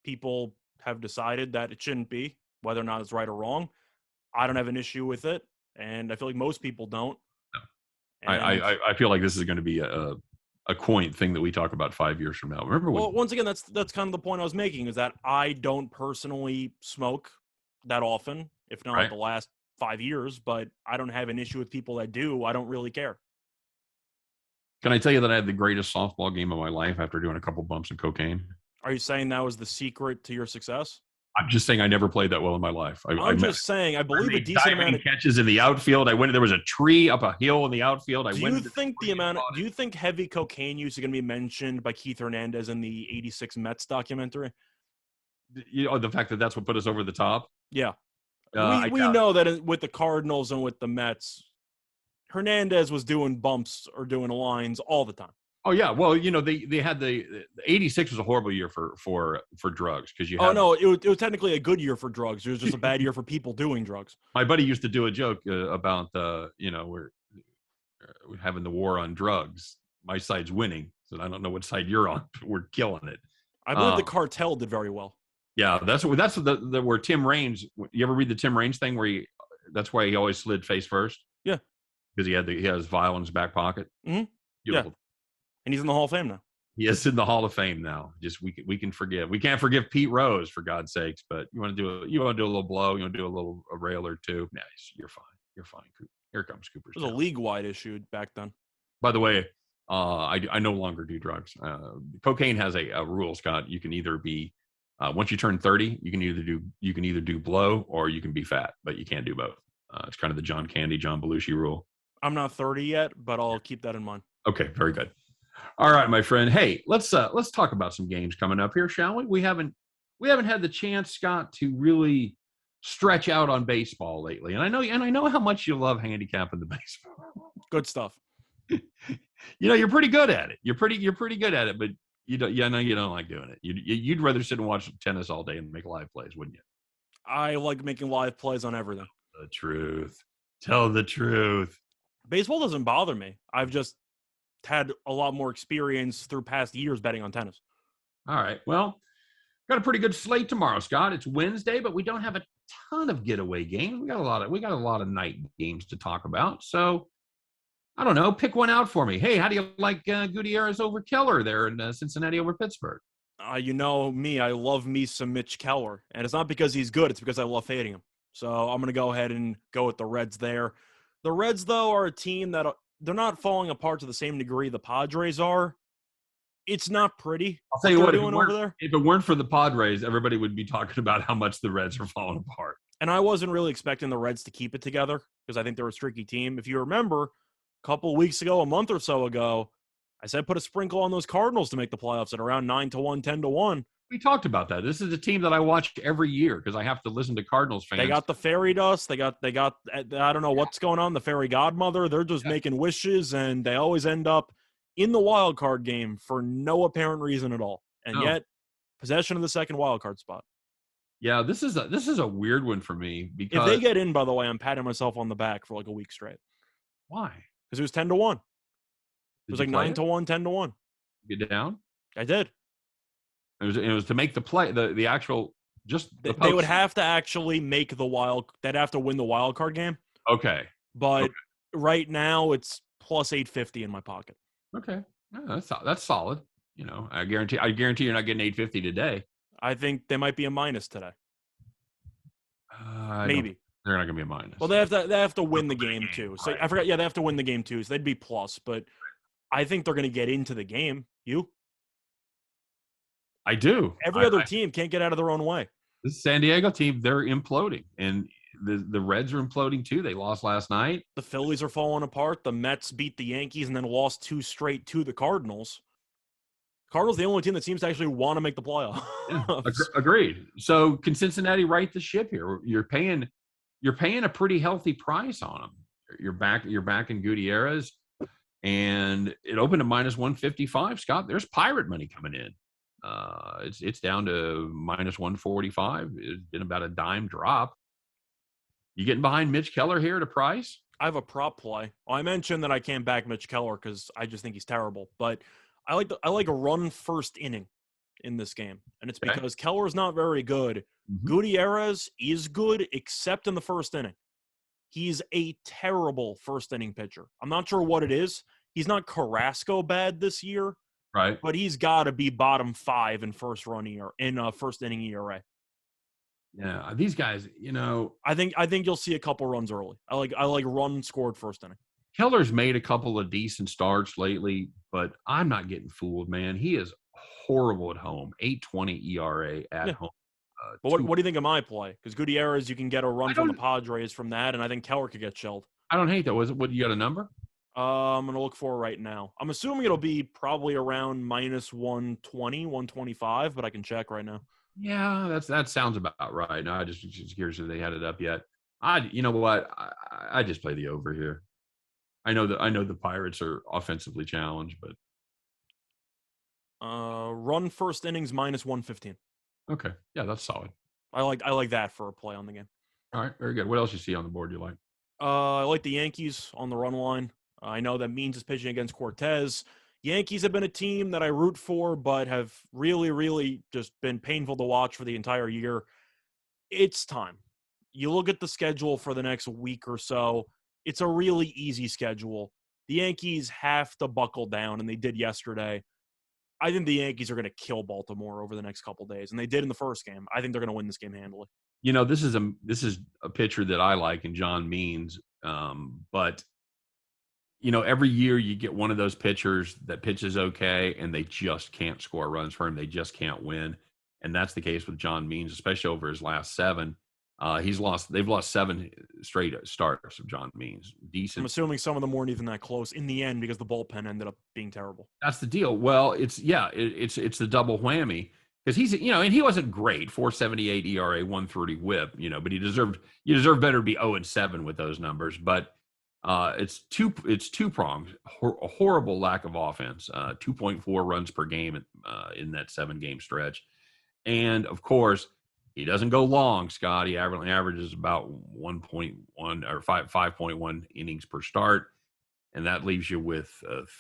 people have decided that it shouldn't be, whether or not it's right or wrong. I don't have an issue with it, and I feel like most people don't. No. I feel like this is going to be a quaint thing that we talk about 5 years from now. Remember? Once again, that's kind of the point I was making, is that I don't personally smoke that often, if not like the last 5 years, but I don't have an issue with people that do. I don't really care. Can I tell you that I had the greatest softball game of my life after doing a couple bumps of cocaine? Are you saying that was the secret to your success? I'm just saying I never played that well in my life. I'm just saying I believe a made decent diving amount of. catches in the outfield. There was a tree up a hill in the outfield. Do you think heavy cocaine use is going to be mentioned by Keith Hernandez in the '86 Mets documentary? The fact that that's what put us over the top. Yeah, I we know that with the Cardinals and with the Mets, Hernandez was doing bumps or doing lines all the time. Oh yeah, well they had the '86 was a horrible year for drugs because you. Oh no, it was technically a good year for drugs. It was just a bad year for people doing drugs. My buddy used to do a joke about we're having the war on drugs. My side's winning, so I don't know what side you're on. We're killing it. I believe the cartel did very well. Yeah, that's the where Tim Raines. You ever read the Tim Raines thing where that's why he always slid face first? Yeah, because he has vial in his back pocket. Mm-hmm. Beautiful. Yeah. And he's in the Hall of Fame now. He is in the Hall of Fame now. Just we can forgive. We can't forgive Pete Rose for God's sakes. But you want to do a little blow. You want to do a rail or two. Nice. You're fine. You're fine. Here comes Cooper's. It was a league-wide issue back then. By the way, I no longer do drugs. Cocaine has a rule, Scott. You can either be once you turn 30, you can either do blow or you can be fat, but you can't do both. It's kind of the John Belushi rule. I'm not 30 yet, but I'll keep that in mind. Okay, very good. All right, my friend. Hey, let's talk about some games coming up here, shall we? We haven't had the chance, Scott, to really stretch out on baseball lately. And I know how much you love handicapping the baseball. Good stuff. You're pretty good at it. You're pretty good at it, but you don't like doing it. You'd rather sit and watch tennis all day and make live plays, wouldn't you? I like making live plays on everything. The truth. Tell the truth. Baseball doesn't bother me. I've just had a lot more experience through past years betting on tennis. All right. Well, got a pretty good slate tomorrow, Scott. It's Wednesday, but we don't have a ton of getaway games. We got a lot of night games to talk about. So I don't know. Pick one out for me. Hey, how do you like Gutierrez over Keller there in Cincinnati over Pittsburgh? You know me. I love me some Mitch Keller, and it's not because he's good. It's because I love fading him. So I'm going to go ahead and go with the Reds there. The Reds, though, are a team that they're not falling apart to the same degree the Padres are. It's not pretty. I'll tell you what, if it weren't for the Padres, everybody would be talking about how much the Reds are falling apart. And I wasn't really expecting the Reds to keep it together because I think they're a streaky team. If you remember, a couple of weeks ago, a month or so ago, I said put a sprinkle on those Cardinals to make the playoffs at around 9-1, 10-1. We talked about that. This is a team that I watch every year because I have to listen to Cardinals fans. They got the fairy dust. They got. I don't know what's going on. The fairy godmother. They're just making wishes, and they always end up in the wild card game for no apparent reason at all. And yet, possession of the second wild card spot. Yeah, this is a weird one for me because if they get in, by the way, I'm patting myself on the back for like a week straight. Why? Because it was 10-1. It was like 9-1, 10-1. Get down? I did. It was to make the play, the actual just the they would have to actually make the wild. They'd have to win the wild card game. Okay, but right now it's plus 850 in my pocket. Okay, that's solid. I guarantee you're not getting 850 today. I think they might be a minus today. Maybe they're not going to be a minus. Well, they have to win the game too. So I forgot. Yeah, they have to win the game too. So they'd be plus. But I think they're going to get into the game. You? I do. Every other team can't get out of their own way. This San Diego team, they're imploding, and the Reds are imploding too. They lost last night. The Phillies are falling apart. The Mets beat the Yankees and then lost 2 straight to the Cardinals. Cardinals, the only team that seems to actually want to make the playoffs. Yeah, agreed. So can Cincinnati right the ship here? You're paying a pretty healthy price on them. You're back in Gutierrez, and it opened to minus 155. Scott, there's pirate money coming in. It's down to minus 145. It's been about a dime drop. You getting behind Mitch Keller here at a price? I have a prop play. Well, I mentioned that I can't back Mitch Keller because I just think he's terrible. But I like a run first inning in this game, and it's because Keller is not very good. Mm-hmm. Gutierrez is good, except in the first inning. He's a terrible first inning pitcher. I'm not sure what it is. He's not Carrasco bad this year. Right, but he's got to be bottom 5 in first inning ERA. Yeah, these guys, I think you'll see a couple runs early. I like run scored first inning. Keller's made a couple of decent starts lately, but I'm not getting fooled, man. He is horrible at home. 8.20 ERA at home. But what do you think of my play? Because Gutierrez, you can get a run from the Padres from that, and I think Keller could get shelled. I don't hate that. What you got a number? I'm going to look for it right now. I'm assuming it'll be probably around minus 120, 125, but I can check right now. Yeah, that sounds about right. No, I just curious if they had it up yet. You know what? I just play the over here. I know the Pirates are offensively challenged, but run first innings minus 115. okay, yeah, that's solid. I like that for a play on the game. All right, very good. What else you see on the board you like? I like the Yankees on the run line. I know that Means is pitching against Cortez. Yankees have been a team that I root for, but have really, really just been painful to watch for the entire year. It's time. You look at the schedule for the next week or so. It's a really easy schedule. The Yankees have to buckle down, and they did yesterday. I think the Yankees are going to kill Baltimore over the next couple days, and they did in the first game. I think they're going to win this game handily. You know, this is a pitcher that I like in John Means, but you know, every year you get one of those pitchers that pitches okay, and they just can't score runs for him. They just can't win, and that's the case with John Means, especially over his last 7. They've lost 7 straight starts of John Means. Decent. I'm assuming some of them weren't even that close in the end because the bullpen ended up being terrible. That's the deal. Well, it's the double whammy because he's, you know, and he wasn't great. 4.78 ERA, 1.30 WHIP, you know, but you deserve better to be 0-7 with those numbers. But it's two prongs. A horrible lack of offense. 2.4 runs per game in that 7-game stretch, and of course, he doesn't go long, Scott. He averages about 1.1 or 5.1 innings per start, and that leaves you with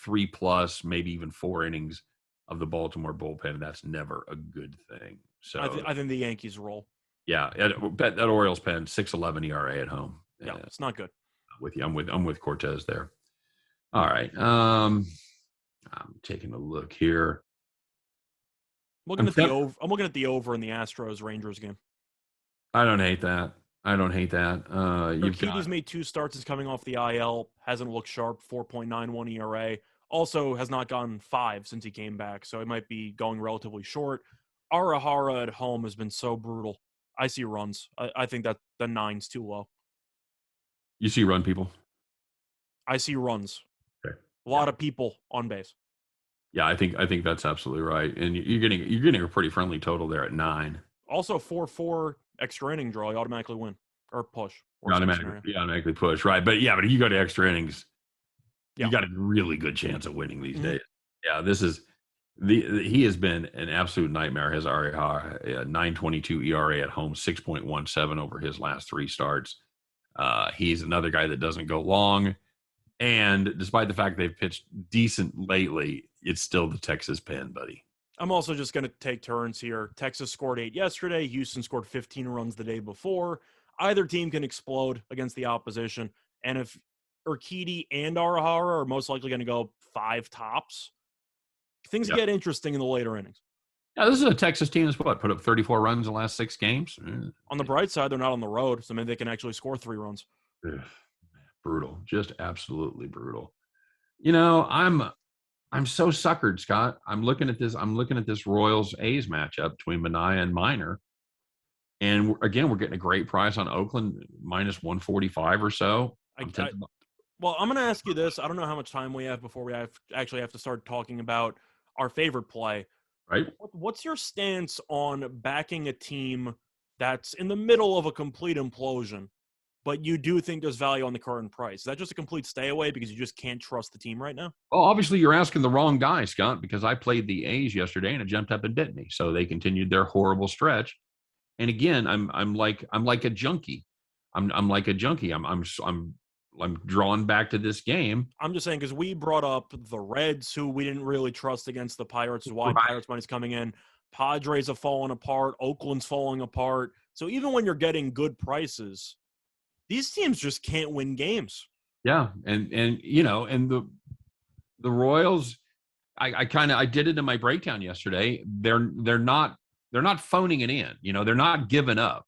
3+, maybe even 4 innings of the Baltimore bullpen. That's never a good thing. So I think the Yankees roll. Yeah, that Orioles pen 6.11 ERA at home. Yeah, it's not good. With you, I'm with Cortez there. All right, I'm taking a look here. I'm looking at the over in the Astros Rangers game. I don't hate that. Urquidy's made 2 starts. Is coming off the IL. Hasn't looked sharp. 4.91 ERA. Also has not gone 5 since he came back. So it might be going relatively short. Arahara at home has been so brutal. I see runs. I think that the 9's too low. You see run people? I see runs. Okay. A lot of people on base. Yeah, I think that's absolutely right, and you're getting a pretty friendly total there at 9. Also, 4-4 extra inning draw, you automatically win or push. Or automatically push, right? But if you go to extra innings, you got a really good chance of winning these days. Yeah, this is he has been an absolute nightmare. His RA 9.22 ERA at home, 6.17 over his last 3 starts. He's another guy that doesn't go long. And despite the fact they've pitched decent lately, it's still the Texas pen, buddy. I'm also just going to take turns here. Texas scored 8 yesterday. Houston scored 15 runs the day before. Either team can explode against the opposition. And if Urquidy and Arahara are most likely going to go 5 tops, things get interesting in the later innings. Yeah, this is a Texas team that's put up 34 runs in the last 6 games. On the bright side, they're not on the road, so maybe they can actually score 3 runs. Ugh. Brutal, just absolutely brutal. You know, I'm so suckered, Scott. I'm looking at this Royals A's matchup between Minaya and Minor, and again, we're getting a great price on Oakland minus 145 or so. Well, I'm going to ask you this. I don't know how much time we have before we actually have to start talking about our favorite play. Right. What's your stance on backing a team that's in the middle of a complete implosion, but you do think there's value on the current price? Is that just a complete stay away because you just can't trust the team right now? Well, obviously you're asking the wrong guy, Scott, because I played the A's yesterday and it jumped up and bit me. So they continued their horrible stretch. And again, I'm like a junkie. I'm like a junkie. I'm drawn back to this game. I'm just saying because we brought up the Reds, who we didn't really trust against the Pirates, is why Pirates money's coming in. Padres have fallen apart. Oakland's falling apart. So even when you're getting good prices, these teams just can't win games. Yeah, and you know, and the Royals, I did it in my breakdown yesterday. They're not phoning it in. You know, they're not giving up,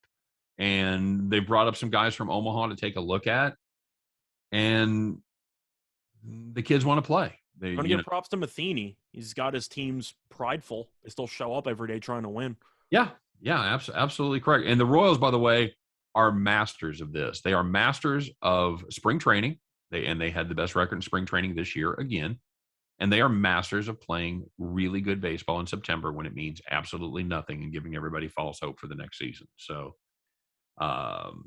and they brought up some guys from Omaha to take a look at, and the kids want to play. They, I'm going to give props to Matheny. He's got his teams prideful. They still show up every day trying to win. Yeah, absolutely correct. And the Royals, by the way, are masters of this. They are masters of spring training. They had the best record in spring training this year again. And they are masters of playing really good baseball in September when it means absolutely nothing and giving everybody false hope for the next season. So I'm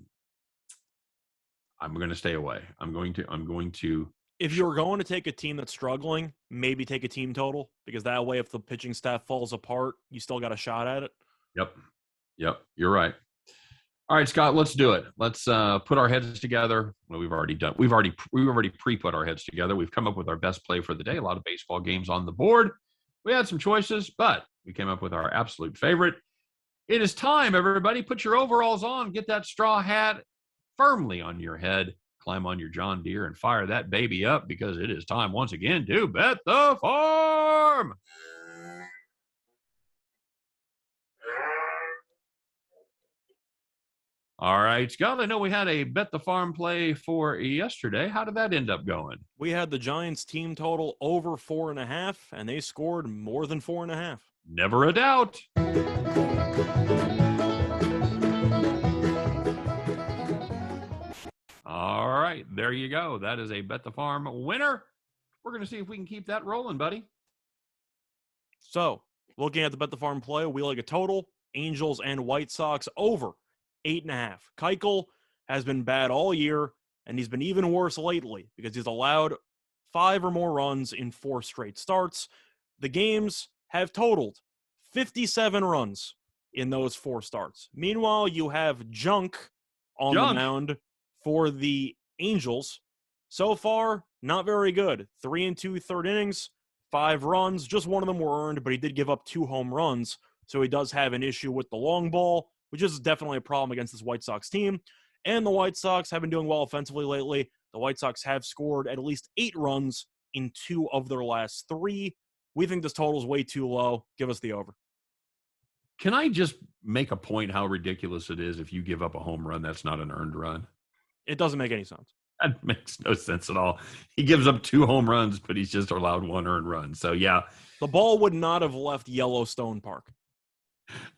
going to stay away. I'm going to. If you're going to take a team that's struggling, maybe take a team total, because that way, if the pitching staff falls apart, you still got a shot at it. Yep. You're right. All right, Scott, let's do it. Let's put our heads together. Well, we've already pre-put our heads together. We've come up with our best play for the day. A lot of baseball games on the board. We had some choices, but we came up with our absolute favorite. It is time, everybody. Put your overalls on. Get that straw hat firmly on your head. Climb on your John Deere and fire that baby up, because it is time once again to bet the farm. All right, Scott, I know we had a bet the farm play for yesterday. How did that end up going? We had the Giants team total over 4.5, and they scored more than 4.5. Never a doubt. All right, there you go. That is a bet the farm winner. We're going to see if we can keep that rolling, buddy. So, looking at the bet the farm play, we like a total Angels and White Sox over 8.5. Keuchel has been bad all year, and he's been even worse lately because he's allowed 5 or more runs in 4 straight starts. The games have totaled 57 runs in those 4 starts. Meanwhile, you have Junk on the mound for the Angels. So far, not very good. 3 2/3 innings, 5 runs. Just one of them were earned, but he did give up 2 home runs, so he does have an issue with the long ball, which is definitely a problem against this White Sox team. And the White Sox have been doing well offensively lately. The White Sox have scored at least 8 runs in 2 of their last 3. We think this total is way too low. Give us the over. Can I just make a point how ridiculous it is if you give up a home run, that's not an earned run? It doesn't make any sense. That makes no sense at all. He gives up 2 home runs, but he's just allowed 1 earned run. So, yeah. The ball would not have left Yellowstone Park.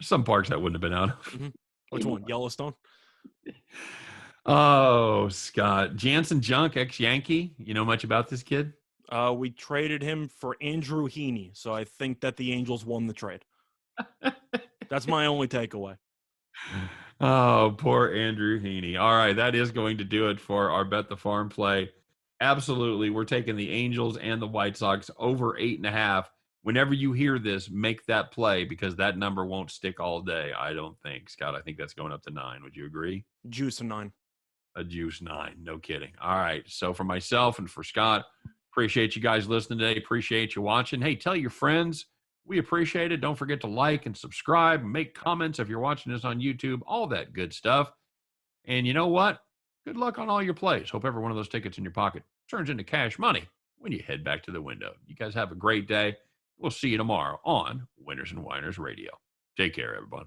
Some parks that wouldn't have been out of. Mm-hmm. Which one? Yellowstone? Oh, Scott. Jansen Junk, ex-Yankee. You know much about this kid? We traded him for Andrew Heaney, so I think that the Angels won the trade. That's my only takeaway. Oh, poor Andrew Heaney. All right, that is going to do it for our Bet the Farm play. Absolutely, we're taking the Angels and the White Sox over 8.5. Whenever you hear this, make that play, because that number won't stick all day, I don't think. Scott, I think that's going up to 9. Would you agree? Juice a 9. A juice 9. No kidding. All right. So for myself and for Scott, appreciate you guys listening today. Appreciate you watching. Hey, tell your friends. We appreciate it. Don't forget to like and subscribe, make comments if you're watching this on YouTube, all that good stuff. And you know what? Good luck on all your plays. Hope every one of those tickets in your pocket turns into cash money when you head back to the window. You guys have a great day. We'll see you tomorrow on Winners and Winers Radio. Take care, everyone.